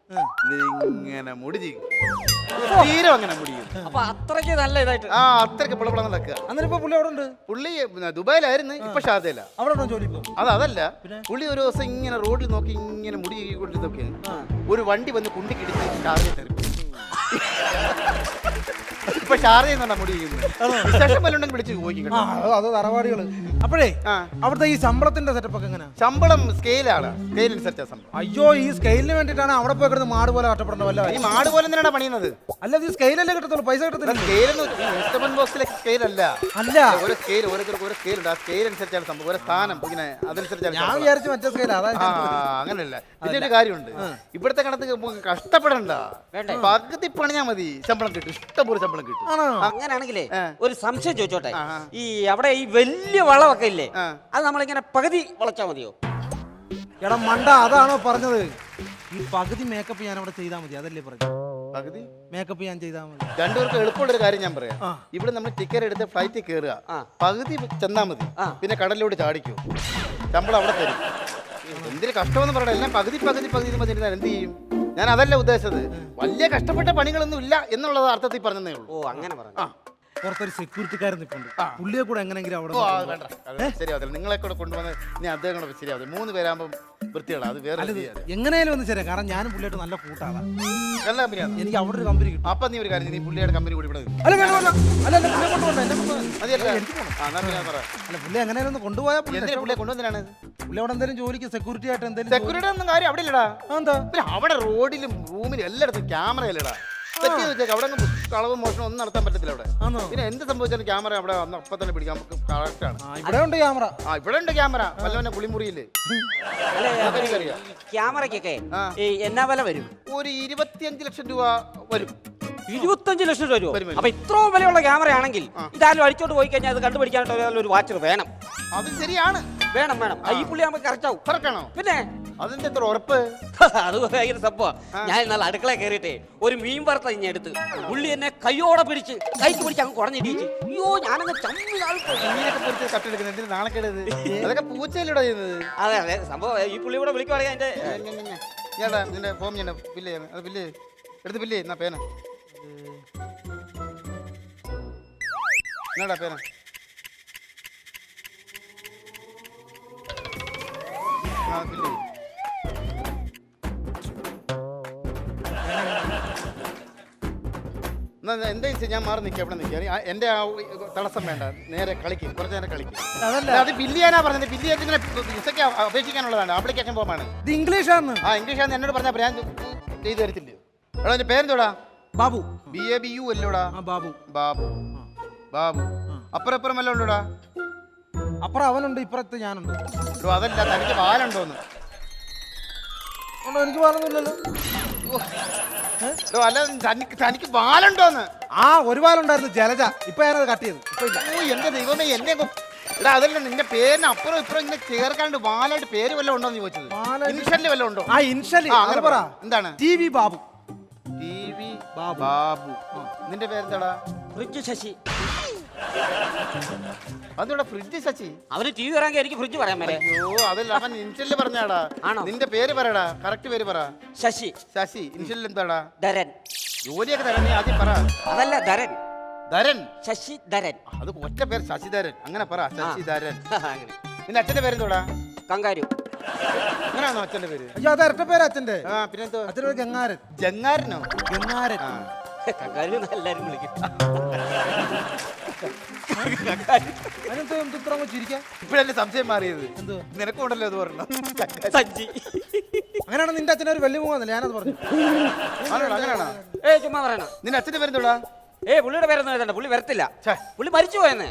ഇങ്ങനെ മുടി ചെയ്യും. തീരെ അങ്ങനെ മുടി ചെയ്യും. അപ്പൊ അത്രയ്ക്ക് നല്ല ഇതായിട്ട് അത്രയ്ക്ക് പിളപ്പിള നടക്കുക. അന്നേരം ഇപ്പൊ പുള്ളി അവിടെ ഉണ്ട്. പുള്ളി ദുബായിലായിരുന്നു, ഇപ്പൊ ഷാർജയില. അവിടെ ജോലി അതല്ല, പുള്ളി ഒരു ദിവസം ഇങ്ങനെ റോഡിൽ നോക്കി ഇങ്ങനെ മുടി ചെയ്തുകൊണ്ടിരുന്നൊക്കെ ഒരു വണ്ടി വന്ന് കുണ്ടിക്കിടിച്ച് ഷാർജയിൽ തെറിക്കും. ഇപ്പൊ ഷാർജയിൽ മുടി ചെയ്യുന്നത് വിശേഷം വല്ലുണ്ടെങ്കിൽ വിളിച്ച് ചോദിക്കും. അത് തറവാടികള്. അപ്പോഴേ അവിടുത്തെ ഈ ശമ്പളത്തിന്റെ സെറ്റപ്പ് ഒക്കെ എങ്ങനെ? ശമ്പളം സ്കെയിലാണ്, സ്കെയിൽ അനുസരിച്ചാ ശമ്പളം. അയ്യോ, ഈ സ്കെയിലിന് വേണ്ടിട്ടാണ് അവിടെ പോയി കിടന്ന് മാട് പോലെ കഷ്ടപ്പെടേണ്ട വല്ല. ഈ മാട് പോലെ തന്നെയാണ് പണിയുന്നത്. അല്ല, ഈ സ്കെയിലല്ലേ കിട്ടത്തുള്ളൂ, പൈസ കിട്ടത്തില്ല. ഇൻസ്ട്രുമെന്റ് ബോക്സിലെ സ്കെയിൽ അല്ല. ഓരോ സ്കെയിൽ, ഓരോരുത്തർക്ക് ഓരോ സ്കെയിൽ ഉണ്ട്. ആ സ്കെയിൽ അനുസരിച്ചാണ് സംഭവം, ഓരോ സ്ഥാനം ഇങ്ങനെ അതനുസരിച്ചാണ്. ഞാൻ വിചാരിച്ചു മറ്റേ സ്കെയിൽ. അങ്ങനല്ല. ഇതിന്റെ ഒരു കാര്യമുണ്ട്, ഇവിടുത്തെ കണക്ക് കഷ്ടപ്പെടണ്ട, പകുതി പണിയാ മതി, ശമ്പളം കിട്ടും, ഇഷ്ടംപോലെ ശമ്പളം കിട്ടും. അങ്ങനെയാണെങ്കിലേ ഒരു സംശയം ചോദിച്ചോട്ടെ, ഈ അവിടെ ഈ വലിയ വളമൊക്കെ ഇല്ലേ, അത് നമ്മളിങ്ങനെ പകുതി വളച്ചാ മതിയോ? എടാ മണ്ട, അതാണോ പറഞ്ഞത്? ഈ പകുതി മേക്കപ്പ് ഞാൻ അവിടെ ചെയ്താൽ മതി, അതല്ലേ പറഞ്ഞു? പകുതി മേക്കപ്പ് ഞാൻ ചെയ്താൽ മതി. രണ്ടുപേർക്ക് എളുപ്പമുള്ളൊരു കാര്യം ഞാൻ പറയാം. ഇവിടെ നമ്മൾ ടിക്കറ്റ് എടുത്ത് ഫ്ലൈറ്റിൽ കയറുക, പകുതി ചെന്നാ മതി, പിന്നെ കടലിലോട്ട് ചാടിക്കൂ, ശമ്പളം അവിടെ തരും. എന്തൊരു കഷ്ടമെന്ന് പറയണ, എല്ലാം പകുതി പകുതി പകുതി മതി. എന്ത് ചെയ്യും? ഞാൻ അതല്ല ഉദ്ദേശിച്ചത്, വലിയ കഷ്ടപ്പെട്ട പണികളൊന്നും ഇല്ല എന്നുള്ളത് അർത്ഥത്തിൽ പറഞ്ഞതേ ഉള്ളൂ. ഓ, അങ്ങനെ പറഞ്ഞു. പുറത്തൊരു സെക്യൂരിറ്റിക്കാരൻ നിൽപ്പുണ്ട്, പുള്ളിയെ കൂടെ എങ്ങനെയെങ്കിലും അവിടെ ശരിയാവത്തില്ല. നിങ്ങളെ കൂടെ കൊണ്ടുവന്ന് ഇനി അദ്ദേഹം കൂടെ ശരിയാവത്തില്ല. 3 പേരാകുമ്പോൾ വൃത്തിയാണ്. അത് വേറെ എങ്ങനെയാലും ഒന്ന് ശരിയാ, കാരണം ഞാനും പുള്ളിയായിട്ട് നല്ല കൂട്ടാണ്. നല്ല കമ്പനിയാണ്. എനിക്ക് അവിടെ ഒരു കമ്പനി കിട്ടും. അപ്പൊ നീ ഒരു കാര്യം, നീ പുള്ളിയുടെ കമ്പനി കൂടി ഇവിടെ അല്ല പുള്ളി എങ്ങനെയാലും ഒന്ന് കൊണ്ടുപോയാൽ പുള്ളിയെ കൊണ്ടുവന്നാണ്. പുള്ളി അവിടെ എന്തെങ്കിലും ജോലിക്ക് സെക്യൂരിറ്റി ആയിട്ട് എന്തെങ്കിലും സെക്യൂരിറ്റി ഒന്നും കാര്യം അവിടെ ഇല്ലടാ. എന്താ അവിടെ റോഡിലും റൂമിലും എല്ലായിടത്തും ക്യാമറ അല്ലടാ. അവിടെ കളവ് മോഷണം ഒന്നും നടത്താൻ പറ്റത്തില്ല അവിടെ. പിന്നെ എന്ത് സംഭവിച്ചാലും ക്യാമറ അവിടെ വന്ന് അപ്പൊ തന്നെ പിടിക്കാം. നമുക്ക് കറക്റ്റ് ആണ്. ഇവിടെ ഉണ്ട് ക്യാമറ. ഇവിടെ ഉണ്ട് ക്യാമറ. വല്ലവന്റെ കുളിമുറിയില്ലേ ക്യാമറയ്ക്കൊക്കെ എന്നാ വില വരും? ഒരു 25 ലക്ഷം രൂപ വരും. 25 ലക്ഷം രൂപ വരും. അപ്പൊ ഇത്രയും വിലയുള്ള ക്യാമറ ആണെങ്കിൽ ഇതാരും അടിച്ചോട്ട് പോയി കഴിഞ്ഞാൽ അത് കണ്ടുപിടിക്കാനായിട്ട് ഒരു വാച്ചർ വേണം. അത് ശരിയാണ്, വേണം വേണം. ഈ പുള്ളി നമുക്ക് കറക്റ്റ് ആവും. കറക്റ്റാണോ? പിന്നെ അതിന്റെ എത്ര ഉറപ്പ്? അത് ഭയങ്കര സംഭവം. ഞാൻ എന്നാൽ അടുക്കള കയറിയിട്ടേ ഒരു മീൻ വറുത്ത ഇഞ്ഞ എടുത്ത് പുള്ളി എന്നെ കയ്യോടെ പിടിച്ച് കൈക്ക് പിടിച്ച് അങ്ങ് കുറഞ്ഞിടിച്ച്. അയ്യോ, ഞാനങ്ങ് മീനൊക്കെ പൊരിച്ച് കട്ടെടുക്കുന്നത് നാണക്കേടത്. അതൊക്കെ പൂച്ചയിലൂടെ ചെയ്യുന്നത്. അതെ അതെ, സംഭവം ഈ പുള്ളി കൂടെ വിളിക്കുവാണെങ്കിൽ എന്റെ ഞാടാ നിന്റെ ഫോം ഞാൻ ബില്ല് ചെയ്യണം. അത് ബില്ല് എടുത്ത് ബില്ല് ചെയ്യുന്ന പേന എന്നാടാ പേന. ബില്ല് ചെയ്യും. എന്താ വെച്ചാൽ ഞാൻ മാറി നിൽക്കുക എവിടെ നിൽക്കുക എന്റെ ആ തടസ്സം വേണ്ട, നേരെ കളിക്കും, കുറച്ച് നേരം കളിക്കും. അതല്ല. അത് ബില്ല് ചെയ്യാനാ പറഞ്ഞത്. ബില്ല് ചെയ്തിങ്ങനെ വിസയ്ക്ക് അപേക്ഷിക്കാനുള്ളതാണ്, ആപ്ലിക്കേഷൻ ഫോമാണ്. ഇത് ഇംഗ്ലീഷാണ്. ആ ഇംഗ്ലീഷാന്ന് എന്നോട് പറഞ്ഞാൽ ഞാൻ ചെയ്ത് തരത്തില്ലയോ? എടാ എന്റെ പേരെന്തോടാ? ബാബു. BABU അല്ലോടാ? ബാബു. ബാബു ബാബു. അപ്പുറം വല്ല ഉണ്ടോടാ? അപ്പുറം അവനുണ്ട്, ഇപ്പുറത്ത് ഞാനുണ്ട്. അതല്ല, തനിക്ക് വാലുണ്ടോന്ന്? എനിക്ക് പറഞ്ഞില്ലല്ലോ. അല്ല തനിക്ക് വാലുണ്ടോന്ന്? ആ ഒരു വാലുണ്ടായിരുന്നു, ജലജ. ഇപ്പൊ ഞാനത് കട്ട് ചെയ്തു. ഇപ്പൊ ഇല്ല. ഓ എന്റെ ദൈവമേ, എന്നെ എടാ അതല്ല, നിന്റെ പേരിന് അപ്പുറം ഇപ്പുറം ഇങ്ങനെ ചേർക്കാണ്ട് വാലായിട്ട് പേര് വല്ലതും ഉണ്ടോന്ന് ചോദിച്ചത്. ഇൻഷല് വല്ലതും ഉണ്ടോ? ആ ഇൻഷല് അങ്ങനെ പറ. എന്താണ്? TV ബാബു. TV ബാബു. നിന്റെ പേരെന്താടാ? ഫ്രിഡ്ജ് ശശി. അതോടെ ഫ്രിഡ്ജ് ശശി. അവന് TV പറയാൻ എനിക്ക് ഫ്രിഡ്ജ് പറയാൻ മേലെ. അയ്യോ അതല്ല, അവൻ ഇൻഷല് പറഞ്ഞാടാ. ആണോ? നിന്റെ പേര് പറയടാ, കറക്റ്റ് പേര് പറ. ശശി. ശശി. ഇൻഷലിൽ എന്താടാ? ധരൻ. ജോലിയൊക്കെ തരാൻ നീ ആദ്യം പറ. അതല്ല, ധരൻ. ധരൻ. ശശി ധരൻ. അത് ഒറ്റ പേര് ശശിധരൻ. അങ്ങനെ പറ, ശശിധരൻ. അങ്ങനെ. നിന്റെ അച്ഛന്റെ പേരെന്തോടാ? കങ്കാരു. അങ്ങനെയാണോ അച്ഛന്റെ പേര്? അയ്യോ അത് ഇരട്ട പേര് അച്ഛന്റെ. ആ പിന്നെന്തോ? അച്ഛനൊരു ഗംഗാരൻ. ജങ്ങാരനോ? ഗംഗാരൻ. കങ്കാരു എല്ലാരും വിളിക്കും. അതിനെന്താ ഇത്ര ചിരിക്കാൻ? ഇപ്പഴല്ലേ സംശയം മാറിയത്? എന്തോ നിനക്കുണ്ടല്ലോ അത് പറഞ്ഞു. സജ്ജി. അങ്ങനെയാണ് നിന്റെ അച്ഛനെ ഒരു വെള്ളി മുഖാന്നല്ലേ ഞാനത് പറഞ്ഞു. അങ്ങനെയാണോ? ചുമ്മാ പറയണ. നിന്റെ അച്ഛന്റെ പേരെന്തോടാ? പുള്ളിയുടെ പേരൊന്നും എഴുതണ്ട, പുള്ളി വരത്തില്ല. ഛേ. പുള്ളി മരിച്ചു പോയെന്ന്.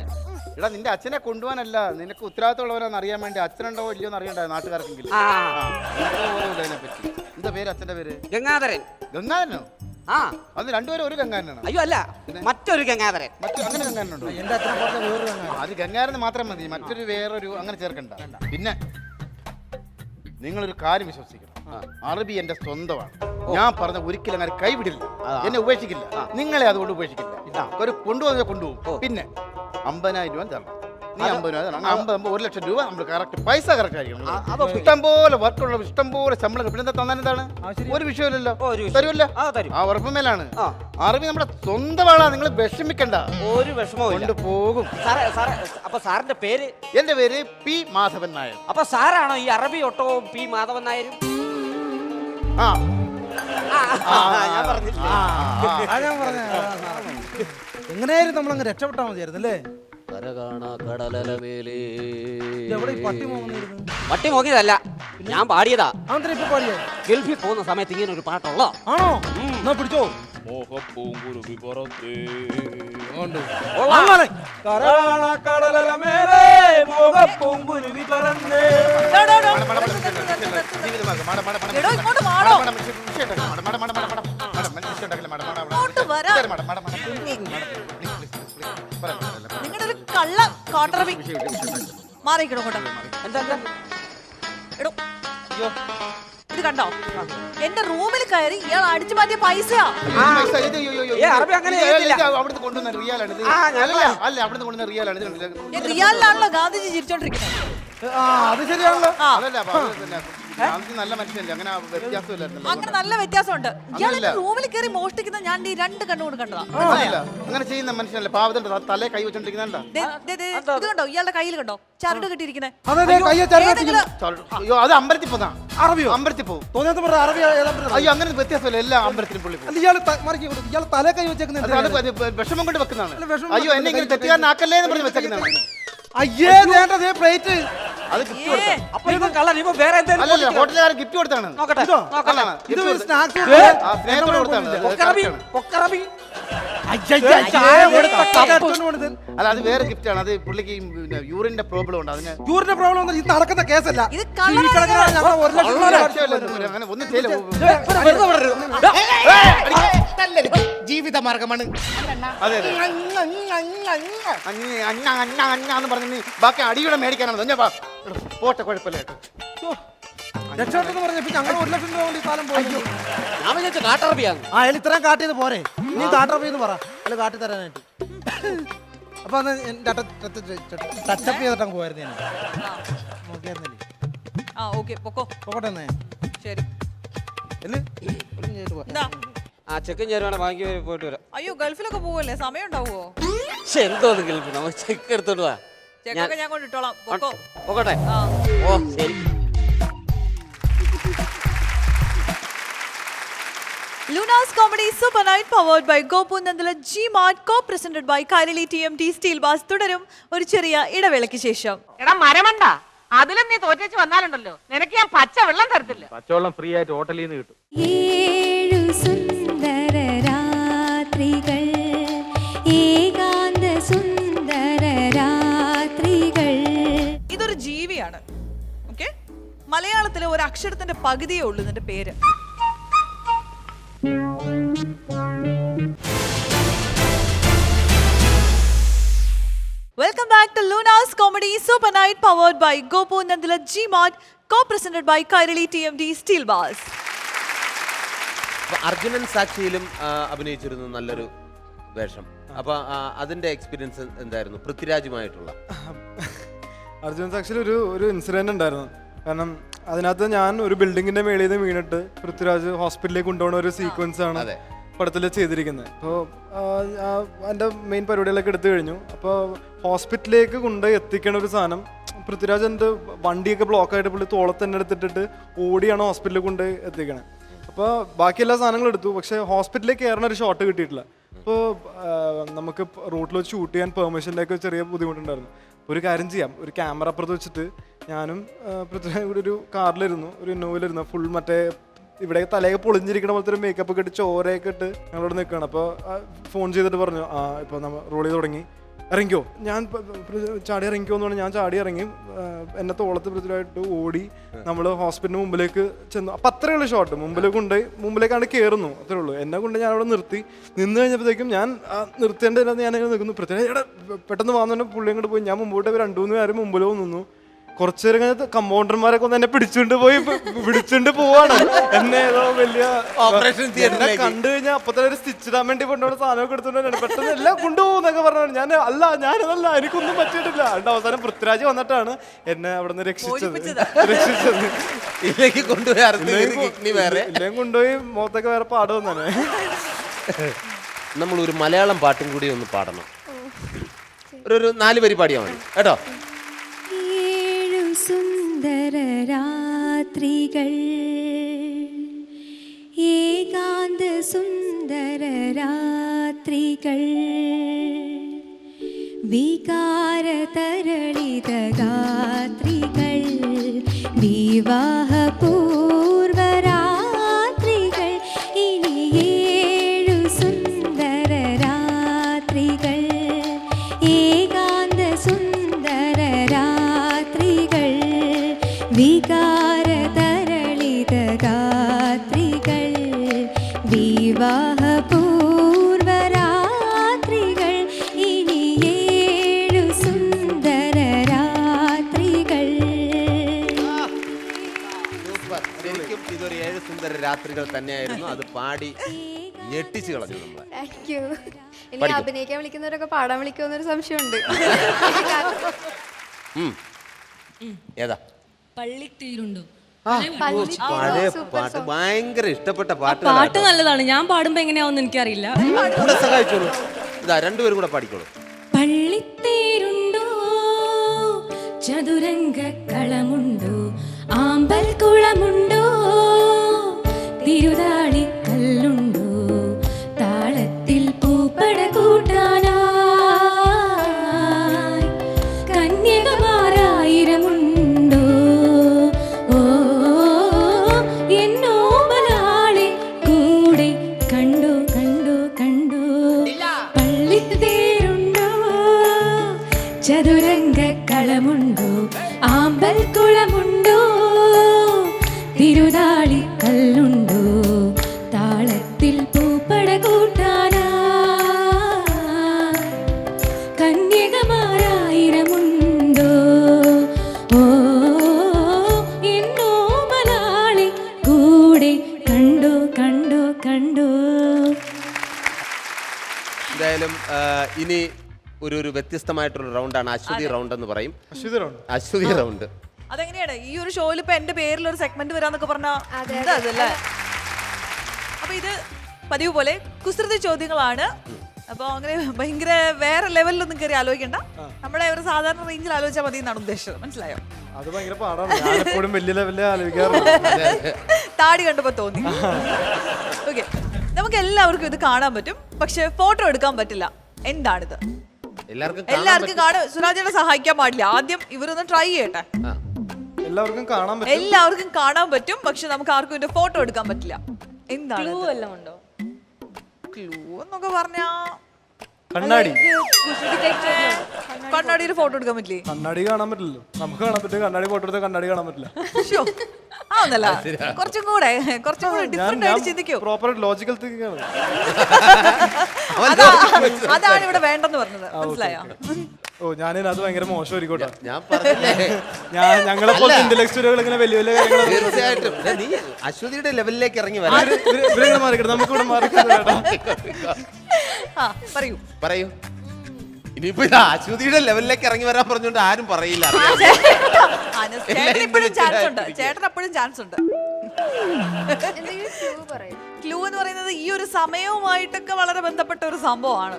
എടാ നിന്റെ അച്ഛനെ കൊണ്ടുപോകാനല്ല, നിനക്ക് ഉത്തരവാദിത്തമുള്ളവരാന്ന് അറിയാൻ വേണ്ടി. അച്ഛനുണ്ടോ ഇല്ലയോ എന്ന് അറിയണ്ട നാട്ടുകാർക്കെങ്കിലും. ആ. അതിനെപ്പറ്റി എന്താ പേര്? അച്ഛന്റെ പേര് ഗംഗാധരൻ. ഗംഗാധരനോ? ആ. അത് രണ്ടുപേരും ഒരു ഗംഗാരനാണോ? അയ്യോ അല്ല, മറ്റൊരു ഗംഗാധരൻ. അങ്ങനെ ഗംഗാരനുണ്ടോ? എന്റെ അച്ഛനെ പറഞ്ഞ വേറൊരു ഗംഗാരൻ. അത് ഗംഗാരന് മാത്രം മതി, മറ്റൊരു വേറൊരു അങ്ങനെ ചേർക്കണ്ട. പിന്നെ നിങ്ങളൊരു കാര്യം വിശ്വസിക്കണം, അറബി എന്റെ സ്വന്തമാണ്. ഞാൻ പറഞ്ഞ ഒരിക്കലും അങ്ങനെ കൈവിടില്ല, എന്നെ ഉപേക്ഷിക്കില്ല. നിങ്ങളെ അതുകൊണ്ട് ഉപേക്ഷിക്കില്ല. ഒരു കൊണ്ടുപോകും. പിന്നെ 50,000 രൂപ തരണം. നീ 50 രൂപ തരണം. 50 1 ലക്ഷം രൂപ നമ്മൾ കറക്റ്റ് പൈസ കറക്റ്റ് ആയിരിക്കണം. ഇഷ്ടം പോലെ വർക്കുള്ള ഇഷ്ടം പോലെ ശമ്പളം. പിന്നെ തന്നാൽ എന്താണ്? ഒരു വിഷയമില്ലല്ലോ, തരുമല്ലോ. ആ ഉറപ്പ് മേലാണ്. അറബി നമ്മുടെ സ്വന്തമാണ്, നിങ്ങൾ വിഷമിക്കണ്ട. ഒരു വിഷമവും കൊണ്ടുപോകും. അപ്പൊ സാറിന്റെ പേര്? എന്റെ പേര് P മാധവൻ നായർ. അപ്പൊ സാറാണോ ഈ അറബി ഒട്ടവും P മാധവൻ നായരും? ആ ഞാൻ പറഞ്ഞില്ല. ഞാൻ പറഞ്ഞ എങ്ങനെയായിരുന്നു നമ്മളങ്ങ് രക്ഷപ്പെട്ടാ മതിയായിരുന്നു അല്ലേ? എവിടെ ഈ പട്ടി മോങ്ങുന്നിരുന്നു? പട്ടി നോക്കിയതല്ല, ഞാൻ പാടിയതാ. അതെന്താ ഇപ്പൊ പാടിയേ? ഗൾഫിൽ പോകുന്ന സമയത്ത് ഇങ്ങനെ ഒരു പാട്ടുള്ള. ആണോ? എന്നാ പിടിച്ചോ. എടോ, ഇങ്ങോട്ട് വാടോ. ഇങ്ങോട്ട് വരാൻ. നിങ്ങളുടെ ഒരു കള്ള കോട്ടറബി മാറിക്കണോ കേട്ടോ? എന്താ? എടോ ഇത് കണ്ടോ? എന്റെ റൂമിൽ കയറി ഇയാൾ അടിച്ചു മാറ്റിയ പൈസയാ. അറബി അങ്ങനെ ചെയ്യത്തില്ല. അവിടുന്ന് കൊണ്ടുവന്ന റിയാലാണ് ഇത്. അല്ല അവിടുന്ന് കൊണ്ടുവന്ന റിയാലാണ് ഇത്. ഞാൻ റിയാലിലാണല്ലോ ഗാന്ധിജി ചിരിച്ചോണ്ടിരിക്കുന്നത്. അത് ശരിയാണല്ലോ. അതല്ല ഗാന്ധി നല്ല മനുഷ്യനല്ലേ, അങ്ങനെ വ്യത്യാസമില്ലായിരുന്നല്ലോ. അങ്ങനെ നല്ല വ്യത്യാസമുണ്ട്. ഇയാളെ റൂമിൽ കയറി മോഷ്ടിക്കുന്ന ഞാൻ ഈ 2 കണ്ണുകൊണ്ട് കണ്ടതാ. അങ്ങനെ ചെയ്യുന്ന മനുഷ്യനല്ലേ, പാവത്തിന്റെ തലേ കൈ വെച്ചോണ്ടിരിക്കുന്നുണ്ടാ. ഇത് കണ്ടോ? ഇയാളുടെ കയ്യിൽ കണ്ടോ ചരട് കിട്ടിയിരിക്കുന്നത്? അയ്യോ അത് അമ്പലത്തിൽ പോന്നാ. അറബിയോ? അമ്പലത്തിൽ പോകും. തോന്നാത്ത പറഞ്ഞ അറബി. അയ്യോ അങ്ങനെ വ്യത്യാസമില്ല, എല്ലാ അമ്പലത്തിലും പുള്ളി പോകും. ഇയാൾ തലേ കൈ വെച്ചേക്കുന്നത് വിഷമം കൊണ്ട് വെക്കുന്നതാണ്. അയ്യോ എന്നെ ഇങ്ങനെ തെറ്റുകാരനാക്കല്ലേ എന്ന് പറഞ്ഞ് വെച്ചേക്കുന്നതാണ്. അയ്യേ വേണ്ടത് പ്ലേറ്റ്. അത് ഗിഫ്റ്റ് കൊടുത്താണ്. അപ്പൊ ഇപ്പൊ കള്ളൻ ഇപ്പൊ വേറെ അല്ലല്ല, ഹോട്ടലുകാരൻ ഗിഫ്റ്റ് കൊടുത്താണ്. നോക്കട്ടെ. ഇത് സ്നാക്സ് സ്നേഹത്തോടെ കൊടുത്താണ്. അല്ല അത് വേറെ ഗിഫ്റ്റ് ആണ്. അത് പുള്ളിക്ക് യൂറിന്റെ പ്രോബ്ലം ഉണ്ട്. അതിന് യൂറിന്റെ പ്രോബ്ലം ഒന്നും ഇത് നടക്കുന്ന കേസല്ല. ഇത് കള്ളനാണ്. അങ്ങനെ ഒന്നും ചെയ്യില്ല. ജീവിത മാർഗമാണ്. അതെ അതെ അഞ്ഞാന്ന് പറഞ്ഞ നീ ബാക്കി അടിയുടെ മേടിക്കാനാണ്. പോട്ടെ, കുഴപ്പമില്ല കേട്ടോ. രക്ഷപ്പെട്ടെന്ന് പറഞ്ഞപ്പോ ഞങ്ങൾ 1 ലക്ഷം രൂപ കൊണ്ട് ഈ സാധനം പോയി. ഞാൻ വിചാരിച്ചു കാട്ടറബിയാണ്. അയാൾ ഇത്രയും കാട്ടിയത് പോരെ, നീ കാട്ടറബി എന്ന് പറ, അയാൾ കാട്ടി തരാനായിട്ട്. അപ്പൊ അന്ന് ടച്ചപ്പ് ചെയ്തിട്ട് പോയായിരുന്നു ഞാൻ. നോക്കിയായിരുന്നില്ലേ? പോകട്ടെ എന്നേ. ശരി. ചെക്കൻ ചേരുവാണ്, ബാങ്കി പോയിട്ട് വരാം. അയ്യോ ഗൾഫിലൊക്കെ പോവല്ലേ, സമയം ഉണ്ടാവുമോ? എന്തോ ഗൾഫിൽ നമുക്ക് ചെക്ക് എടുത്തോണ്ട് പോവാ. ചെക്കൊക്കെ ഞാൻ കൊണ്ടിട്ടോളാം. പോകട്ടെ. ഓ ശരി. Luna's Comedy Super Night powered by Gopu Nandala G-Mart co-presented by Kairali TMT Steel Bars തുടരും ഒരു ചെറിയ ഇടവേളയ്ക്ക് ശേഷം. എടാ മരമണ്ട, അതിലും നീ തോറ്റേച്ച് വന്നാലുണ്ടല്ലോ നിനക്ക് ഞാൻ പച്ച വെള്ളം തരത്തില്ല. പച്ചവെള്ളം ഫ്രീ ആയിട്ട് ഹോട്ടലിൽ നിന്ന് കിട്ടും. ഏഴു സുന്ദര രാത്രികൾ, ഏകാന്ത സുന്ദര രാത്രികൾ. ഇതൊരു ജീവിയാണ്. ഓക്കെ, മലയാളത്തിലെ ഒരു അക്ഷരത്തിന്റെ പകുതിയേ ഉള്ളൂ ഇതിന്റെ പേര്. Welcome back to Luna's Comedy Super Night powered by Gopu Nandala G-Mart co-presented by Kairali TMT Steel Bars. Arjunan സാക്ഷിയിലും അഭിനയിച്ചിരുന്നു നല്ലൊരു വേഷം. അപ്പൊ അതിന്റെ എക്സ്പീരിയൻസ് എന്തായിരുന്നു പൃഥ്വിരാജുമായിട്ടുള്ള? അർജുൻ സാക്ഷിയിൽ ഒരു ഇൻസിഡന്റ് ഉണ്ടായിരുന്നു. കാരണം അതിനകത്ത് ഞാൻ ഒരു ബിൽഡിങ്ങിന്റെ മേളിൽ നിന്ന് വീണിട്ട് പൃഥ്വിരാജ് ഹോസ്പിറ്റലിലേക്ക് കൊണ്ടുപോകുന്ന ഒരു സീക്വൻസ് ആണ് പടത്തിൽ ചെയ്തിരിക്കുന്നത്. അപ്പോൾ എൻ്റെ മെയിൻ പരിപാടികളൊക്കെ എടുത്തു കഴിഞ്ഞു. അപ്പോൾ ഹോസ്പിറ്റലിലേക്ക് കൊണ്ടുപോയി എത്തിക്കണ ഒരു സാധനം പൃഥ്വിരാജ് എൻ്റെ വണ്ടിയൊക്കെ ബ്ലോക്കായിട്ട് പുള്ളി തോളത്ത് തന്നെ എടുത്തിട്ടിട്ട് ഓടിയാണ് ഹോസ്പിറ്റലിൽ കൊണ്ടുപോയി എത്തിക്കണേ. അപ്പോൾ ബാക്കി എല്ലാ സാധനങ്ങളും എടുത്തു, പക്ഷേ ഹോസ്പിറ്റലിലേക്ക് കയറുന്ന ഒരു ഷോട്ട് കിട്ടിയിട്ടില്ല. അപ്പോൾ നമുക്ക് റൂട്ടിൽ വെച്ച് ഷൂട്ട് ചെയ്യാൻ പെർമിഷൻ്റെ ഒക്കെ ചെറിയ ബുദ്ധിമുട്ടുണ്ടായിരുന്നു. ഒരു കാര്യം ചെയ്യാം, ഒരു ക്യാമറ അപ്പുറത്ത് വെച്ചിട്ട് ഞാനും പൃഥ്വിരാജും കൂടി ഒരു കാറിലിരുന്നു, ഒരു ഇന്നോവയിലിരുന്നു. ഫുൾ മറ്റേ ഇവിടെ തലയൊക്കെ പൊളിഞ്ഞിരിക്കണ പോലത്തെ ഒരു മേക്കപ്പ് ഒക്കെ ഇട്ട് ചോരയൊക്കെ ഇട്ട് ഞങ്ങളോട് നിൽക്കുകയാണ്. അപ്പോൾ ഫോൺ ചെയ്തിട്ട് പറഞ്ഞു, ഇപ്പോൾ നമ്മൾ റോൾ ചെയ്ത് തുടങ്ങി, ഇറങ്ങിക്കോ. ഞാൻ ചാടി ഇറങ്ങിക്കോ എന്ന് പറഞ്ഞാൽ ഞാൻ ചാടി ഇറങ്ങി. എന്നെ തോളത്ത് പൃഥ്വിരായിട്ട് ഓടി നമ്മൾ ഹോസ്പിറ്റലിന് മുമ്പിലേക്ക് ചെന്നു. അപ്പം അത്രയേ ഉള്ളൂ ഷോട്ട്. മുമ്പിലേക്കാണ് കയറുന്നു, അത്രേ ഉള്ളൂ. എന്നെ കൊണ്ട് ഞാൻ അവിടെ നിന്ന് കഴിഞ്ഞപ്പോഴത്തേക്കും ഞാൻ നിർത്തേണ്ടതിനകത്ത് ഞാനിങ്ങനെ നിൽക്കുന്നു. പൃഥ്വിരാജ് പെട്ടെന്ന് വന്നു പുള്ളി അങ്ങോട്ട് പോയി. ഞാൻ മുമ്പോട്ട് 2-3 പേര് മുമ്പിലോ നിന്നു. കുറച്ചു നേരം കഴിഞ്ഞാൽ കമ്പൗണ്ടർമാരൊക്കെ ഒന്ന് എന്നെ പിടിച്ചുകൊണ്ട് പോവാണ്. എന്നെ ഏതോ വലിയ ഓപ്പറേഷൻ എന്നെ കണ്ടു കഴിഞ്ഞാൽ അപ്പൊ തന്നെ ഒരു സ്റ്റിച്ച് ഇടാൻ വേണ്ടി കൊണ്ടുപോകുന്ന സാധനമൊക്കെ എടുത്തുകൊണ്ട് പെട്ടെന്ന് എല്ലാം കൊണ്ടുപോകുന്നൊക്കെ പറഞ്ഞു. ഞാനതല്ല, എനിക്കൊന്നും പറ്റിയിട്ടില്ല. അതുകൊണ്ട് അവസാനം പൃഥ്വിരാജ് വന്നിട്ടാണ് എന്നെ അവിടെ നിന്ന് രക്ഷിച്ചത്. ഇല്ലെങ്കിൽ കൊണ്ടുപോയി മുഖത്തൊക്കെ വേറെ പാട് വന്നാണ്. നമ്മളൊരു മലയാളം പാട്ടും കൂടി ഒന്ന് പാടണം. ഒരു 4 വരി പാടിയാൽ മതി കേട്ടോ. സുന്ദര രാത്രികൾ, ഏകാന്ത സുന്ദര രാത്രികൾ, വികാര തരളിത ഗാത്രികൾ, വിവാഹപൂർവ രാത്രികൾ, ഇനി 7 സുന്ദര രാത്രികൾ, ഏകാന്ത സുന്ദര രാത്രികൾ, വികാര തരളിത ഗാത്രികൾ, വിവാഹപൂർവ രാത്രികൾ, ഇനി 7 സുന്ദര രാത്രികൾ. ശരിക്കും ഇതൊരു 7 സുന്ദര രാത്രികൾ തന്നെയായിരുന്നു. അത് പാടി ഞെട്ടിച്ചു കളഞ്ഞു നമ്മളെ. Thank you. ഇനി അഭിനയിക്കാൻ വിളിക്കുന്നവരൊക്കെ പാടാൻ വിളിക്കുമെന്നൊരു സംശയമുണ്ട്. ഏതാ പള്ളിത്തീരുണ്ടോ? പഴയ പാട്ട്, ഭയങ്കര ഇഷ്ടപ്പെട്ട പാട്ട്. പാട്ട് നല്ലതാണ്. ഞാൻ പാടുമ്പോ എങ്ങനെയാവുന്ന എനിക്കറിയില്ല. സഹായിച്ചോളൂ. ഇതാ 2 പേരും കൂടെ പാടിക്കോളൂ. പള്ളിത്തേരുണ്ടോ, ചതുരംഗ കളമുണ്ടോ, ആമ്പൽ കുളമുണ്ടോ, തിരുതാളി കല്ലുണ്ടോ, താളത്തിൽ പൂപ്പട കൂട്ടാനായി കന്യകമാരായിരമുണ്ടോ, ഓ എന്നോ മലയാളി കൂടെ കണ്ടു കണ്ടു കണ്ടു. പള്ളിത്തേരുണ്ടോ, ചതുരംഗ കളമുണ്ടോ, ആമ്പൽ കുളമുണ്ടോ, തിരുതാളി കല്ലുണ്ടോ, താളത്തിൽ പൂപ്പട കൂട്ടാനാ കന്യകമാരായിരമുണ്ടോ, ഓ എന്നോ മലയാളി കൂടെ കണ്ടു കണ്ടു കണ്ടു. എന്തായാലും ഇനി ഒരു വ്യത്യസ്തമായിട്ടുള്ള റൗണ്ടാണ് അശ്വതി റൗണ്ട് എന്ന് പറയും. അശ്വതി റൗണ്ട് അതെങ്ങനെയാണ് ഈ ഒരു ഷോയിൽ ഇപ്പൊ എന്റെ പേരിൽ ഒരു സെഗ്മെന്റ് വരാന്നൊക്കെ പറഞ്ഞാ അതല്ലേ? അപ്പൊ ഇത് പതിവ് പോലെ കുസൃതി ചോദ്യങ്ങളാണ്. അപ്പൊ അങ്ങനെ ഭയങ്കര വേറെ ലെവലിലൊന്നും കയറി ആലോചിക്കണ്ട. നമ്മുടെ ഒരു സാധാരണ റേഞ്ചിൽ ആലോചിച്ചാൽ മതി എന്നാണ് ഉദ്ദേശിച്ചത്. മനസ്സിലായോ? അത് ഭയങ്കര പാടാണ്. ഞാൻ എപ്പോഴും വലിയ ലെവലിൽ ആലോചിക്കാറുണ്ട്. താടി കണ്ടപ്പോ തോന്നി. ഓക്കെ, നമുക്ക് എല്ലാവർക്കും ഇത് കാണാൻ പറ്റും, പക്ഷെ ഫോട്ടോ എടുക്കാൻ പറ്റില്ല. എന്താണിത്? എല്ലാവർക്കും കാണാൻ സുരാജേട്ടനെ സഹായിക്കാൻ പാടില്ല. ആദ്യം ഇവരൊന്ന് ട്രൈ ചെയ്യട്ടെ. എല്ലാവർക്കും കാണാൻ പറ്റും. എല്ലാവർക്കും കാണാൻ പറ്റും, പക്ഷെ നമുക്ക് ആർക്കും ഇതിന്റെ ഫോട്ടോ എടുക്കാൻ പറ്റില്ല. എന്താണ്? ക്ലൂ വല്ലതും ഉണ്ടോ? ക്ലൂ എന്നൊക്കെ പറഞ്ഞാ കണ്ണാടി. കണ്ണാടിയിൽ ഫോട്ടോ എടുക്കാൻ പറ്റില്ലേ? കണ്ണാടി കാണാൻ പറ്റില്ലല്ലോ. നമുക്ക് കാണാൻ പറ്റും, കണ്ണാടി ഫോട്ടോ എടുത്താൽ കണ്ണാടി കാണാൻ പറ്റില്ല. ശ്ശോ, ആന്നല്ല. കുറച്ചും കൂടെ ഡിഫറെന്റ് ആയിട്ട് ചിന്തിക്കൂ. പ്രോപ്പർ ലോജിക്കൽ തിങ്കിങ് ആണ്. അതാണ് ഇവിടെ വേണ്ടെന്ന് പറഞ്ഞത്, മനസ്സിലായോ? ഓ ഞാനത് ഭയങ്കര മോശമായിരിക്കോട്ടെ. ഞാൻ പറഞ്ഞില്ലേ, ഞങ്ങളെ പോലെ ഇന്റലക്ച്വലുകൾ ഇങ്ങനെ വലിയ വലിയ കാര്യങ്ങൾ തീർച്ചയായിട്ടും നീ അശ്വതിയുടെ ലെവലിലേക്ക് ഇറങ്ങി വരാം. മാറിക്കിട്ട് നമുക്ക് ഇവിടെ മാറിക്കിട്ടാ. പറയൂ പറയൂ. ഇനിയിപ്പോ ഇത് അശ്വതിയുടെ ലെവലിലേക്ക് ഇറങ്ങി വരാൻ പറഞ്ഞുകൊണ്ട് ആരും പറയില്ല. ചേട്ടൻ എപ്പോഴും ചാൻസ് ഉണ്ട്. ചേട്ടൻ എപ്പോഴും ചാൻസ് ഉണ്ട്. എന്തെങ്കിലും ക്ലൂ പറയും. ക്ലൂ എന്ന് പറയുന്നത് ഈ ഒരു സമയവുമായിട്ടൊക്കെ വളരെ ബന്ധപ്പെട്ട ഒരു സംഭവമാണ്.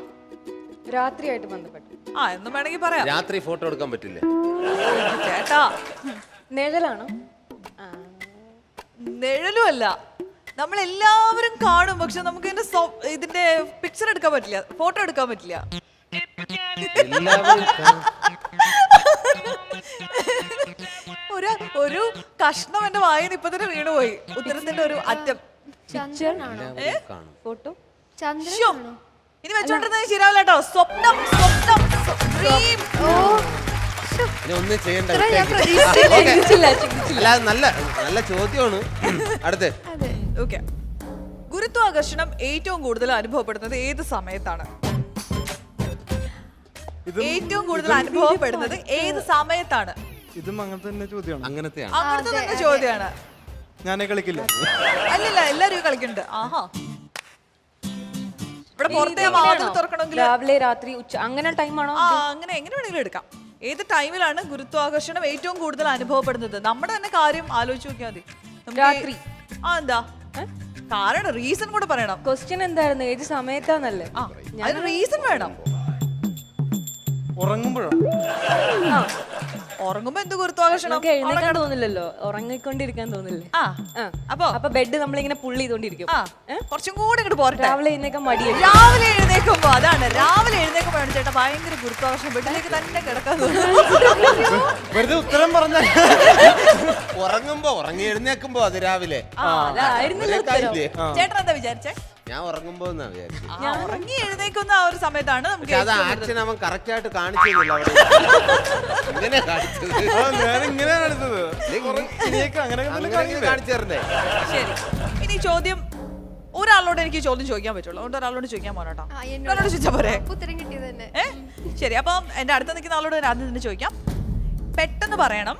രാത്രിയായിട്ട് ബന്ധപ്പെട്ട്. എന്നും വേണമെങ്കിൽ പറയാം. രാത്രി ഫോട്ടോ എടുക്കാൻ പറ്റില്ലേ? ചേട്ടാ, നിഴലാണോ? നിഴലും അല്ല. നമ്മൾ എല്ലാവരും കാണും, പക്ഷെ നമുക്ക് ഇതിന്റെ പിക്ചർ എടുക്കാൻ പറ്റില്ല, ഫോട്ടോ എടുക്കാൻ പറ്റില്ല. ഒരു കഷ്ണം എന്റെ വായന ഇപ്പൊ തന്നെ വീണുപോയി. ഉത്തരത്തിന്റെ ഒരു അറ്റം. ചന്ദ്രനാണോ? ഫോട്ടോ? ചന്ദ്രനാണോ? ഇനി വെച്ചോണ്ടിരുന്നത് ശരിയാവില്ല കേട്ടോ. സ്വപ്നം, സ്വപ്നം, ഡ്രീം. ഒന്നും ചെയ്യണ്ട. ഇത്ര ഞാൻ പ്രതീക്ഷിച്ചില്ല. അല്ല, നല്ല നല്ല ചോദ്യമാണ്. അടുത്ത് ഓക്കെ. ഗുരുത്വാകർഷണം ഏറ്റവും കൂടുതൽ അനുഭവപ്പെടുന്നത് ഏത് സമയത്താണ്? ഏറ്റവും കൂടുതൽ അനുഭവപ്പെടുന്നത് ഏത് സമയത്താണ്? ഇതും അങ്ങനത്തെ തന്നെ ചോദ്യമാണ്. അങ്ങനത്തെയാണ്. അങ്ങനത്തെ തന്നെ ചോദ്യമാണ്. ഞാനേ കളിക്കില്ല. അല്ലല്ല, എല്ലാരും കളിക്കുന്നുണ്ട്. ആഹാ, ഇവിടെ പുറത്തെ വാതിൽ തുറക്കണമെങ്കിൽ രാവിലെ, രാത്രി, ഉച്ച, അങ്ങനെ ടൈമാണോ? അങ്ങനെ എങ്ങനെ വേണമെങ്കിലും എടുക്കാം. ഏത് ടൈമിലാണ് ഗുരുത്വാകർഷണം ഏറ്റവും കൂടുതൽ അനുഭവപ്പെടുന്നത്? നമ്മുടെ തന്നെ കാര്യം ആലോചിച്ച് നോക്കിയാൽ മതി. രാത്രി. എന്താ കാരണം? റീസൺ കൂടെ പറയണം. ക്വസ്റ്റ്യൻ എന്തായിരുന്നു? ഏത് സമയത്താന്നല്ലേ? അതിന് റീസൺ വേണം. ഉറങ്ങുമ്പോഴാണ്. ഉറങ്ങുമ്പോ എന്ത് ഗുരുത്വാകർഷണം? നമുക്ക് എഴുന്നേക്കാൻ തോന്നില്ലല്ലോ, ഉറങ്ങിക്കൊണ്ടിരിക്കാൻ തോന്നില്ലേ? അപ്പൊ ബെഡ് നമ്മളിങ്ങനെ പുള്ളി ചെയ്തോണ്ടിരിക്കും. കുറച്ചും കൂടെ ഇങ്ങോട്ട് പോരട്ടെ. രാവിലെ എഴുന്നേക്കാൻ മടിയായി. രാവിലെ എഴുന്നേക്കുമ്പോ അതാണ്. രാവിലെ എഴുന്നേക്കുമ്പോഴാണ് ചേട്ടാ ഭയങ്കര ഗുരുത്വാകർഷണം. ബെഡിലേക്ക് തന്നെ കിടക്കാൻ വെറുതെ ഉത്തരം പറഞ്ഞ. ഉറങ്ങി എഴുന്നേക്കുമ്പോ അത് രാവിലെ. ചേട്ടൻ എന്താ വിചാരിച്ചേ? ഞാൻ ഉറങ്ങുമ്പോ എന്നാ വിചാരിച്ചു. ഞാൻ ഉറങ്ങി എഴുന്നേക്കുന്ന ആ ഒരു സമയത്താണ് നമുക്ക് അത് ആക്ഷൻ അവൻ കറക്റ്റ് ആയിട്ട് കാണിച്ചില്ല. ഇങ്ങനെ കാണിച്ചത്. ഞാൻ ഇങ്ങനെയാണ് എടുത്തത്. കാണിച്ചു തരണ്ടേ? ശരി, ഇനി ചോദ്യം ഒരാളോട് എനിക്ക് ചോദ്യം ചോദിക്കാൻ പറ്റുള്ളൂ. അതുകൊണ്ട് ഒരാളോട് ചോദിക്കാൻ പോരാട്ടോ. ഒരാളോട് ചോദിച്ചാ പോരെ? ഉത്തരം കിട്ടിയത് തന്നെ. ശരി, അപ്പം എന്റെ അടുത്ത് നിൽക്കുന്ന ആളോട് ആദ്യം തന്നെ ചോദിക്കാം. പെട്ടെന്ന് പറയണം.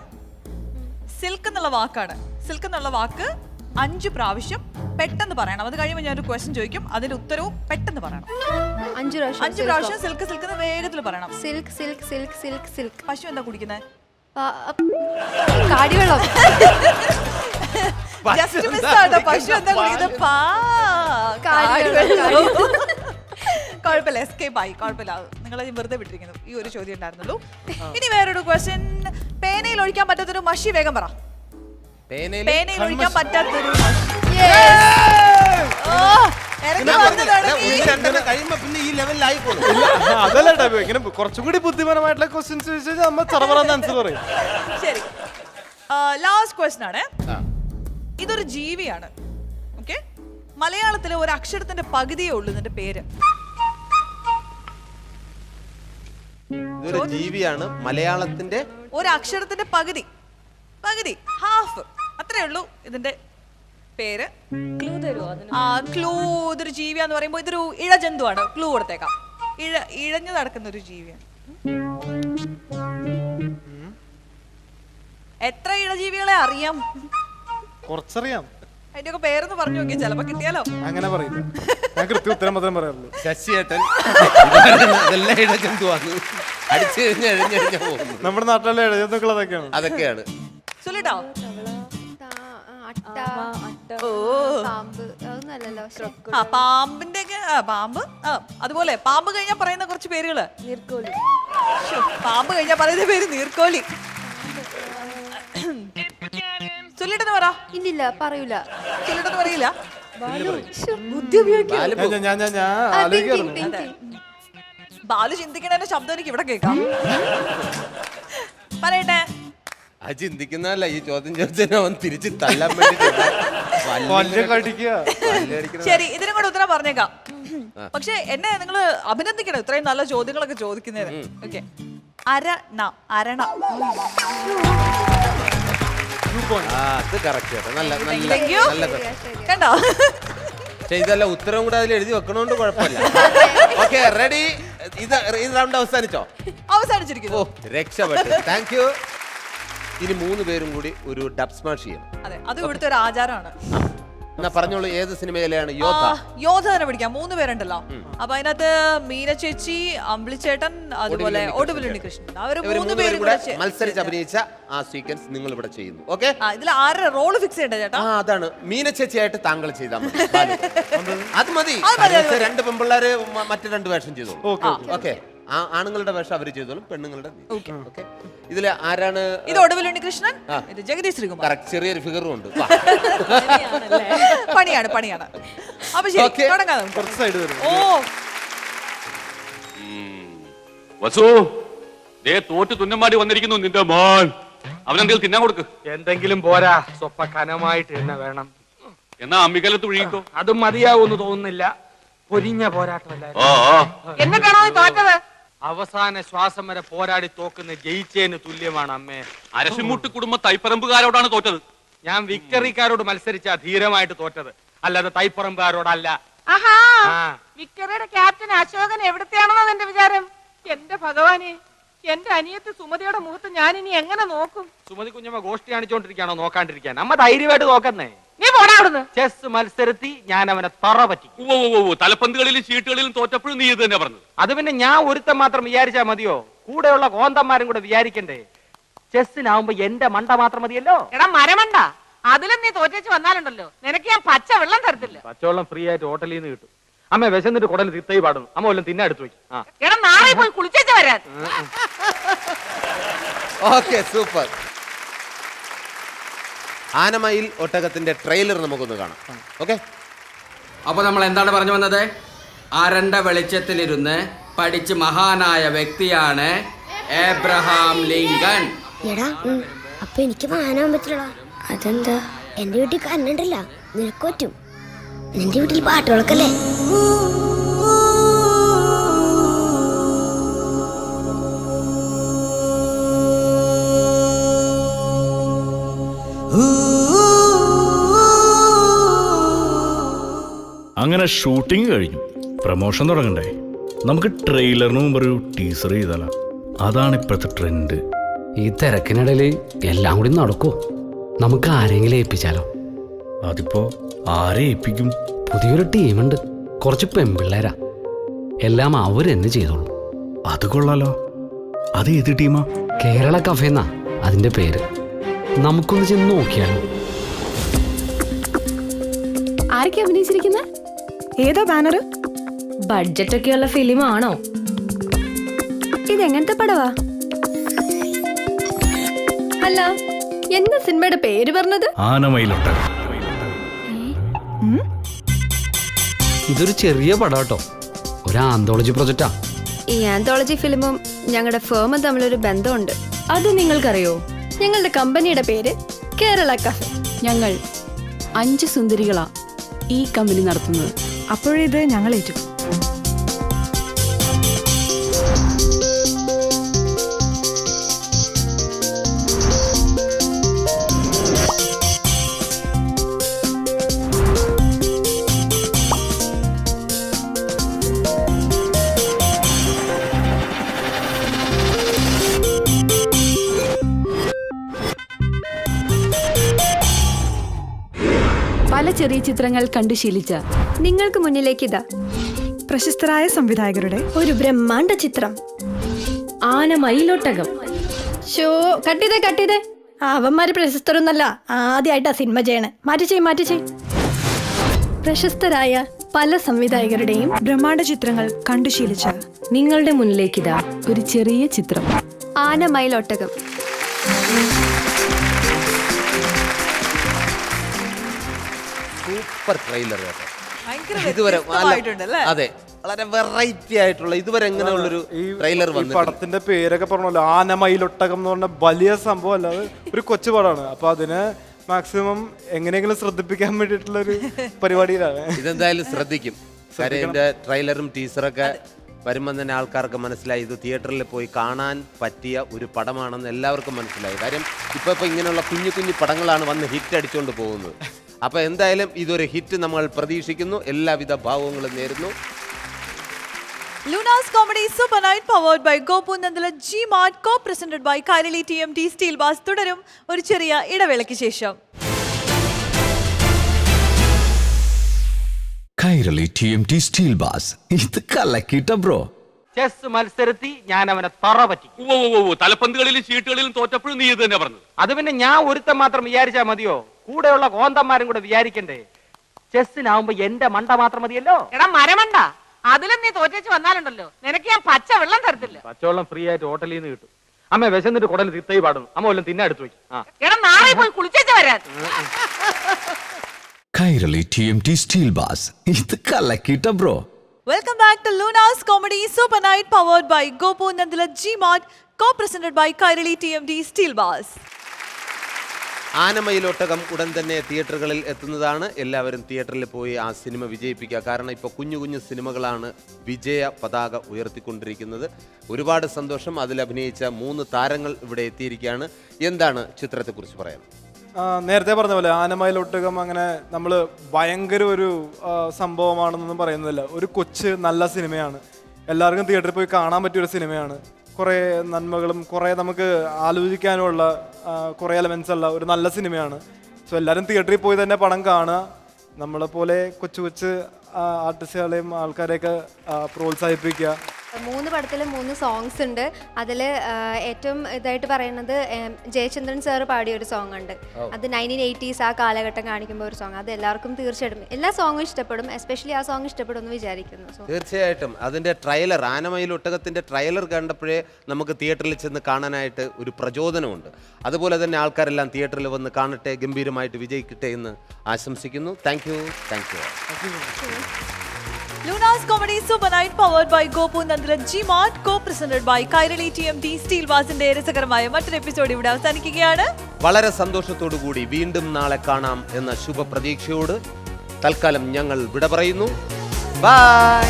സിൽക്ക് എന്നുള്ള വാക്കാണ്. സിൽക്ക് എന്നുള്ള വാക്ക് 5 പ്രാവശ്യം പെട്ടെന്ന് പറയണം. അത് കഴിയുമ്പോൾ ഞാനൊരു ക്വസ്റ്റ്യൻ ചോദിക്കും, അതിന്റെ ഉത്തരവും പെട്ടെന്ന് പറയണം. 5 പ്രാവശ്യം സിൽക്ക് സിൽക്ക് എന്ന് വേഗത്തിൽ പറയണം. Silk silk silk silk silk. പശു എന്താ കുടിക്കുന്നത്? കാടിവെള്ളം. ജസ്റ്റ് മിസ് ആട്ടോ. പശു എന്താ കുടിക്കുന്നത്? കുഴപ്പമില്ല, എസ്കേപ്പ് ആയി. കുഴപ്പമില്ല, നിങ്ങളെ വെറുതെ വിട്ടിരിക്കുന്നു. ഈ ഒരു ചോദ്യം ഉണ്ടായിരുന്നുള്ളൂ. ഇനി വേറൊരു ക്വസ്റ്റ്യൻ. പേനയിൽ ഒഴിക്കാൻ പറ്റാത്തൊരു മഷി വേഗം പറ. പേനയിൽ ഒഴിക്കാൻ പറ്റാത്തൊരു അതല്ല ഇങ്ങനെ കുറച്ചും കൂടി ബുദ്ധിപരമായിട്ടുള്ള ക്വസ്റ്റ്യൻസ് ചോദിച്ചാൽ നമ്മൾ ചറവറാന്ന് ആൻസർ പറയും. ശരി, ലാസ്റ്റ് ക്വസ്റ്റ്യൻ ആണ്. ഇതൊരു ജീവിയാണ്. ഓക്കെ, മലയാളത്തിലെ ഒരു അക്ഷരത്തിന്റെ പകുതിയേ ഉള്ളൂ ഇതിന്റെ പേര്. ഇതൊരു ജീവിയാണ്. മലയാളത്തിന്റെ ഒരു അക്ഷരത്തിന്റെ പകുതി, ഹാഫ്, അത്രേ ഉള്ളൂ ഇതിന്റെ പേര്. ക്ലൂ തരുമോ? ക്ലൂ. ഇതൊരു ജീവിയാന്ന് പറയുമ്പോ ഇതൊരു ഇഴജന്തുവാണ്. ക്ലൂ കൊടുത്തേക്കാം. ഇഴഞ്ഞു നടക്കുന്ന ഒരു ജീവിയാണ്. എത്ര ഇഴജീവികളെ അറിയാം? കുറച്ചറിയാം. അതിന്റെയൊക്കെ പേരെന്ന് പറഞ്ഞു നോക്കിയാൽ ചിലപ്പോ കിട്ടിയാലോ. അങ്ങനെ പറയില്ല, ഞാൻ കൃത്യ ഉത്തരം മാത്രം പറയാറുള്ളൂ. ശശിയേട്ടൻ അതെല്ലാം ഇടജന്തുവാണ്. അടിച്ചു കഴിഞ്ഞ പോകുന്നു. നമ്മുടെ നാട്ടിലെ ഇഴജന്തുക്കൾ അതൊക്കെയാണ്. അതൊക്കെയാണ്. ചൊല്ലിട്ടോ. പാമ്പ്. അതൊന്നല്ലല്ലോ. പാമ്പിന്റെ പാമ്പ്. അതുപോലെ പാമ്പ് കഴിഞ്ഞാൽ പറയുന്ന കുറച്ച് പേരുകള്. നീർക്കോലി. പാമ്പ് കഴിഞ്ഞാൽ പറയുന്ന പേര് നീർക്കോലി. ചൊല്ലിട്ടെന്ന് പറ. ഇല്ലില്ല, പറയൂല. ചൊല്ലിട്ടെന്ന് പറയില്ല. ബുദ്ധി ഉപയോഗിക്കും. ഞാൻ ആലോചിക്കായിരുന്നു. ബാലു ചിന്തിക്കണേന്റെ ശബ്ദം എനിക്ക് ഇവിടെ കേൾക്കാം. പറയട്ടെ. ആ ചിന്തിക്കുന്നതല്ല, ഈ ചോദ്യം ചോദിച്ചാൽ അവൻ തിരിച്ച് തല്ലാൻ വേണ്ടി ശരി, ഇതിനും കൂടെ ഉത്തരം പറഞ്ഞേക്കാം. പക്ഷെ എന്നെ നിങ്ങൾ അഭിനന്ദിക്കണം ഇത്രയും നല്ല ചോദ്യങ്ങളൊക്കെ ചോദിക്കുന്നതിന്. ഓക്കെ, അരണ അത് കറക്റ്റ്. നല്ല നല്ല Thank you. നല്ല കണ്ടോ? പക്ഷെ ഇതെല്ലാം ഉത്തരം കൂടെ അതിൽ എഴുതി വെക്കണോണ്ട് കുഴപ്പമില്ല. Okay, ready. ഇത് റൗണ്ട് അവസാനിച്ചോ? അവസാനിച്ചിരിക്കുന്നു. ഓ, രക്ഷപ്പെട്ടു. Thank you. ഇനി 3 പേരും കൂടി ഒരു ഡബ് സ്മാഷ് ചെയ്യണം. അതെ, അത് ഇവിടുത്തെ ഒരു ആചാരമാണ്. എന്നാ പറഞ്ഞോളൂ, ഏത് സിനിമയിലെയാണ്? യോധ. യോധ തന്നെ പിടിക്കാം. 3 പേരുണ്ടല്ലോ. അപ്പൊ അതിനകത്ത് മീന ചേച്ചി, അമ്പിളിച്ചേട്ടൻ, അതുപോലെ ഒടുവിൽ ഉണ്ണികൃഷ്ണൻ. അവര് 3 പേരും കൂടെ മത്സരിച്ച് അഭിനയിച്ച ആ സീക്വൻസ് നിങ്ങൾ ഇവിടെ ചെയ്യുന്നു. ഓക്കെ, ഇതിൽ ആരുടെ റോള് ഫിക്സ് ചെയ്യണ്ടേ ചേട്ടാ? അതാണ് മീന ചേച്ചിയായിട്ട് താങ്കൾ ചെയ്താൽ മതി. അത് മതി. അത് മതി. 2 പെൺപിള്ളേര് മറ്റു 2 വേഷം ചെയ്തോളൂ. ഓക്കെ, ആണുങ്ങളുടെ വേഷം അവര് ചെയ്തോളും, പെണ്ണുങ്ങളുടെ. ഓക്കെ, ഇതില് ആരാണ്? ഇത് ഒടുവിൽ ഉണ്ണികൃഷ്ണൻ, ഇത് ജഗദീഷ് ശ്രീകുമാർ. കറക്റ്റ്. ചെറിയൊരു ഫിഗറും ഉണ്ട്. പണിയാണ്. അപ്പൊ ശരി, തുടങ്ങാം. കുറച്ച് സൈഡ് വരും. ഓ, വസു, ദേ തോറ്റ് തുന്നമാടി വന്നിരിക്കുന്നു നിന്റെ മോൻ. അവനെന്തെങ്കിലും തിന്നാൻ കൊടുക്ക്. എന്തെങ്കിലും പോരാ, സ്വപ്പ കനമായിട്ട് തന്നെ വേണം. എന്നാ അമ്മിക്കലത്ത് ഒഴുകിക്കോ. അതും മതിയാവൂന്ന് തോന്നുന്നില്ല. പൊരിഞ്ഞ പോരാട്ടമല്ലായിരുന്നു. എന്നിട്ടാണോ നീ തോറ്റത്? അവസാന ശ്വാസം വരെ പോരാടി തോക്കുന്ന ജയിച്ചേന് തുല്യമാണ് അമ്മേ. അരശിമുട്ട് കുടുംബ തൈപ്പറമ്പുകാരോടാണ് തോറ്റത്. ഞാൻ വിക്ടറിക്കാരോട് മത്സരിച്ച ധീരമായിട്ട് തോറ്റത്, അല്ലാതെ തൈപ്പറമ്പുകാരോടല്ല. ആഹാ, വിക്ടറിയുടെ ക്യാപ്റ്റൻ അശോകൻ എവിടത്തെയാണെന്നോ എന്റെ വിചാരം. എന്റെ ഭഗവാനെ, എന്റെ അനിയത്ത് സുമതിയുടെ മുഖത്ത് ഞാൻ ഇനി എങ്ങനെ നോക്കും? സുമതി കുഞ്ഞമ്മ ഗോഷ്ടി കാണിച്ചോണ്ടിരിക്കാണോ നോക്കാണ്ടിരിക്കാൻ? അമ്മ ധൈര്യമായിട്ട് നോക്കുന്നേ. നീ പോടാ അവിടുന്ന്. ചെസ് മത്സരത്തി ഞാൻ അവനെ തറ പറ്റി. തലപ്പന്തുകളിലും ചീട്ടുകളിലും തോറ്റപ്പോഴും നീ ഇത് തന്നെ പറഞ്ഞത്. അത് പിന്നെ ഞാൻ ഒരുത്തൻ മാത്രം വിചാരിച്ചാ മതിയോ? കൂടെയുള്ള കോന്തന്മാരും കൂടെ വിചാരിക്കണ്ടേ? ചെസ്സിനാവുമ്പോ എന്റെ മണ്ട മാത്രം മതിയല്ലോ. എടാ മരമണ്ട, അതിലും നീ തോറ്റേച്ച് വന്നാലുണ്ടല്ലോ നിനക്ക് ഞാൻ പച്ച വെള്ളം തരത്തില്ല. പച്ചവെള്ളം ഫ്രീ ആയിട്ട് ഹോട്ടലിൽ നിന്ന് കിട്ടും. അമ്മ വിശന്നിട്ട് കുടൽ തിത്തൈ പാടുന്നു. അമ്മ വല്ലതും തിന്നെ എടുത്തു വെക്കും. എടാ നാളെ പോയി കുളിച്ചേച്ച് വരാൻ. Okay, super. ആനമയിൽ ഒട്ടകത്തിന്റെ ട്രെയിലർ നമുക്കൊന്ന് കാണാം. ഓക്കെ, അപ്പോൾ നമ്മൾ എന്താണ് പറഞ്ഞു വന്നത്? അരണ്ട വെളിച്ചത്തിലിരുന്ന് പഠിച്ച് മഹാനായ വ്യക്തിയാണ് എബ്രഹാം ലിങ്കൺ. എടാ, അപ്പൊ എനിക്ക് മാനാൻ പറ്റില്ലടാ. അതെന്താ? എന്റെ വീട്ടിൽ കണ്ണുണ്ടല്ല, നിനക്ക് പറ്റും. നിന്റെ വീട്ടിൽ പാട്ടുകളൊക്കല്ലേ? അങ്ങനെ ഷൂട്ടിംഗ് കഴിഞ്ഞു, പ്രമോഷൻ തുടങ്ങണ്ടേ? നമുക്ക് ട്രെയിലറിന് മുമ്പ് ഒരു ടീസർ ചെയ്താലോ? അതാണ് ഇപ്പോഴത്തെ ട്രെൻഡ്. ഈ തിരക്കിനിടയിൽ എല്ലാം കൂടി നടക്കുമോ? നമുക്ക് ആരെങ്കിലും ഏൽപ്പിച്ചാലോ? അതിപ്പോ ആരെ ഏൽപ്പിക്കും? പുതിയൊരു ടീമുണ്ട്, കുറച്ച് പെൺപിള്ളേരാ. എല്ലാം അവരെന്നെ ചെയ്തോളൂ. അത് കൊള്ളാലോ. അത് ഏത് ടീമാ? കേരള കഫേ എന്നാ അതിന്റെ പേര്. നമുക്കൊന്ന് ചെന്ന് നോക്കിയാലോ? ആരൊക്കെ അഭിനയിച്ചിരിക്കുന്നത്? ഏതാ ബാനർ? ബഡ്ജറ്റ് ഒക്കെയുള്ള ഫിലിം ആണോ? ഇതെങ്ങനത്തെ പടവാ? അല്ല, എന്താ സിനിമയുടെ പേര് പറഞ്ഞത്? ആനമയിലൊട്ടകം. ഇതൊരു ചെറിയ പടം കേട്ടോ, ഒരു ആന്തോളജി പ്രൊജക്റ്റാ. ഈ ആന്തോളജി ഫിലിമും ഞങ്ങളുടെ ഫേമും തമ്മിലൊരു ബന്ധമുണ്ട്. അത് നിങ്ങൾക്കറിയോ? ഞങ്ങളുടെ കമ്പനിയുടെ പേര് കേരള കഫേ. ഞങ്ങൾ 5 സുന്ദരികളാ ഈ കമ്പനി നടത്തുന്നത്. അപ്പോഴിത് ഞങ്ങൾ ഏറ്റു. പല ചെറിയ ചിത്രങ്ങൾ കണ്ടു ശീലിച്ച നിങ്ങൾക്ക് മുന്നിലേക്ക് ഇതാ പ്രശസ്തരായ സംവിധായകരുടെ ഒരു ബ്രഹ്മാണ്ഡ ചിത്രം, ആനമയിലൊട്ടകം. ഷോ കട്ടിതേ അവന്മാര് പ്രശസ്തരൊന്നല്ല, ആദ്യമായിട്ടാ സിനിമ ചെയ്യണേ. മാറ്റിച്ചേ. പ്രശസ്തരായ പല സംവിധായകരുടെയും ബ്രഹ്മാണ്ഡ ചിത്രങ്ങൾ കണ്ടു ശീലിച്ച നിങ്ങളുടെ മുന്നിലേക്ക് ഇതാ ഒരു ചെറിയ ചിത്രം, ആനമയിലൊട്ടകം. സൂപ്പർ ട്രെയിലർ കേട്ടോ. ഭയങ്കര ഇതുവരെ വ്യത്യസ്തമായിട്ടുണ്ടല്ലേ? അതെ, വളരെ വെറൈറ്റി ആയിട്ടുള്ള ഇതുവരെ എങ്ങനെയുള്ളൊരു ട്രെയിലർ ഈ വന്നു. പടത്തിന്റെ പേരൊക്കെ പറഞ്ഞല്ലോ, ആനമയിലൊട്ടകം എന്ന് പറഞ്ഞ വലിയ സംഭവം അല്ല, അത് ഒരു കൊച്ചു പടമാണ്. അപ്പൊ അതിനെ മാക്സിമം എങ്ങനെയെങ്കിലും ശ്രദ്ധിപ്പിക്കാൻ വേണ്ടിയിട്ടുള്ള ഒരു പരിപാടിയിലാണ്. ഇതെന്തായാലും ശ്രദ്ധിക്കും. കാര്യം ഇതിന്റെ ട്രെയിലറും ടീസറൊക്കെ വരുമ്പോൾ തന്നെ ആൾക്കാർക്ക് മനസ്സിലായി ഇത് തിയേറ്ററിൽ പോയി കാണാൻ പറ്റിയ ഒരു പടമാണെന്ന് എല്ലാവർക്കും മനസ്സിലായി. കാര്യം ഇപ്പൊ ഇങ്ങനെയുള്ള കുഞ്ഞു കുഞ്ഞു പടങ്ങളാണ് വന്ന് ഹിറ്റ് അടിച്ചുകൊണ്ട് പോകുന്നത്. അപ്പൊ എന്തായാലും ഇതൊരു ഹിറ്റ് നമ്മൾ പ്രതീക്ഷിക്കുന്നു. എല്ലാവിധ ഭാവങ്ങളും നേരുന്നു. Luna's Comedy Super Night powered by Gopu Nandala G-Mart co-presented by Kairali TMT Steel Bars തുടരും ഒരു ചെറിയ ഇടവേളയ്ക്ക് ശേഷം. കൈരളി TMT Steel Bars ഇത് കലക്കിട്ട ബ്രോ. ചെസ് മത്സരത്തിൽ ഞാൻ അവനെ തറ പറ്റി. തലപ്പന്തുകളിലും ചീട്ടുകളിലും തോറ്റപ്പോഴും നീ ഇത് തന്നെ പറഞ്ഞു. അത് പിന്നെ ഞാൻ ഒരുത്തൻ മാത്രം വിചാരിച്ചാ മതിയോ? കൂടെയുള്ള കോന്തന്മാരും കൂടെ വിചാരിക്കണ്ടേ? ചെസ്സിനാവുമ്പോ എന്റെ മണ്ട മാത്രം മതിയല്ലോ. എടാ മരമണ്ട, അതിലും നീ തോറ്റേച്ച് വന്നാലുണ്ടല്ലോ നിനക്ക് ഞാൻ പച്ച വെള്ളം തരത്തില്ല. പച്ചവെള്ളം ഫ്രീ ആയിട്ട് ഹോട്ടലിൽ നിന്ന് കിട്ടും. അമ്മ വിശന്നിട്ട് കുടൽ തിത്തൈ പാടുന്നു. അമ്മ വല്ലതും തിന്നെ എടുത്തു വെക്കും. എടാ നാളെ പോയി കുളിച്ചേച്ച് വരാൻ. കൈരളി TMT Steel Bars ഇത് കലക്കിട്ട bro. Welcome back to Luna's Comedy Super Night powered by Gopu Nandala G-Mart co-presented by Kairali TMT Steel Bars. ആനമയിലൊട്ടകം ഉടൻ തന്നെ തിയേറ്ററുകളിൽ എത്തുന്നതാണ്. എല്ലാവരും തിയേറ്ററിൽ പോയി ആ സിനിമ വിജയിപ്പിക്കുക. കാരണം ഇപ്പോൾ കുഞ്ഞു കുഞ്ഞു സിനിമകളാണ് വിജയ പതാക ഉയർത്തിക്കൊണ്ടിരിക്കുന്നത്. ഒരുപാട് സന്തോഷം. അതിൽ അഭിനയിച്ച 3 താരങ്ങൾ ഇവിടെ എത്തിയിരിക്കുകയാണ്. എന്താണ് ചിത്രത്തെക്കുറിച്ച് പറയാൻ? നേരത്തെ പറഞ്ഞ പോലെ ആനമയിലൊട്ടകം അങ്ങനെ നമ്മൾ ഭയങ്കര ഒരു സംഭവമാണെന്നൊന്നും പറയുന്നില്ല. ഒരു കൊച്ച് നല്ല സിനിമയാണ്, എല്ലാവർക്കും തിയേറ്ററിൽ പോയി കാണാൻ പറ്റിയൊരു സിനിമയാണ്. കുറേ നന്മകളും കുറേ നമുക്ക് ആലോചിക്കാനുള്ള കുറേ എലമെൻസ് ഉള്ള ഒരു നല്ല സിനിമയാണ്. സോ എല്ലാവരും തിയേറ്ററിൽ പോയി തന്നെ പടം കാണുക. നമ്മളെപ്പോലെ കൊച്ചു കൊച്ചു ആർട്ടിസ്റ്റുകളെയും ആൾക്കാരെയൊക്കെ പ്രോത്സാഹിപ്പിക്കുക. 3 പടത്തിൽ 3 സോങ്സ് ഉണ്ട്. അതിൽ ഏറ്റവും ഇതായിട്ട് പറയുന്നത് ജയചന്ദ്രൻ സാർ പാടിയ ഒരു സോങ് ഉണ്ട്. അത് 1980s ആ കാലഘട്ടം കാണിക്കുമ്പോൾ ഒരു സോങ്. അത് എല്ലാവർക്കും തീർച്ചയായിട്ടും എല്ലാ സോങ്ങും ഇഷ്ടപ്പെടും. എസ്പെഷ്യലി ആ സോങ് ഇഷ്ടപ്പെടുമെന്ന് വിചാരിക്കുന്നു. തീർച്ചയായിട്ടും അതിൻ്റെ ട്രെയിലർ, ആനമയിലൊട്ടകത്തിൻ്റെ ട്രെയിലർ കണ്ടപ്പോഴേ നമുക്ക് തിയേറ്ററിൽ ചെന്ന് കാണാനായിട്ട് ഒരു പ്രചോദനമുണ്ട്. അതുപോലെ തന്നെ ആൾക്കാരെല്ലാം തിയേറ്ററിൽ വന്ന് കാണട്ടെ, ഗംഭീരമായിട്ട് വിജയിക്കട്ടെ എന്ന് ആശംസിക്കുന്നു. Thank you. Luna's Comedy Super Night powered by Gopu Nandala G-Mart co-presented by Kairali TMT Steel Barsന്റെ രസകരമായ മറ്റൊരു എപ്പിസോഡ് ഇവിടെ അവസാനിക്കുകയാണ്. വളരെ സന്തോഷത്തോടു കൂടി വീണ്ടും നാളെ കാണാം എന്ന ശുഭപ്രതീക്ഷയോട് തൽക്കാലം ഞങ്ങൾ വിട പറയുന്നു. ബൈ.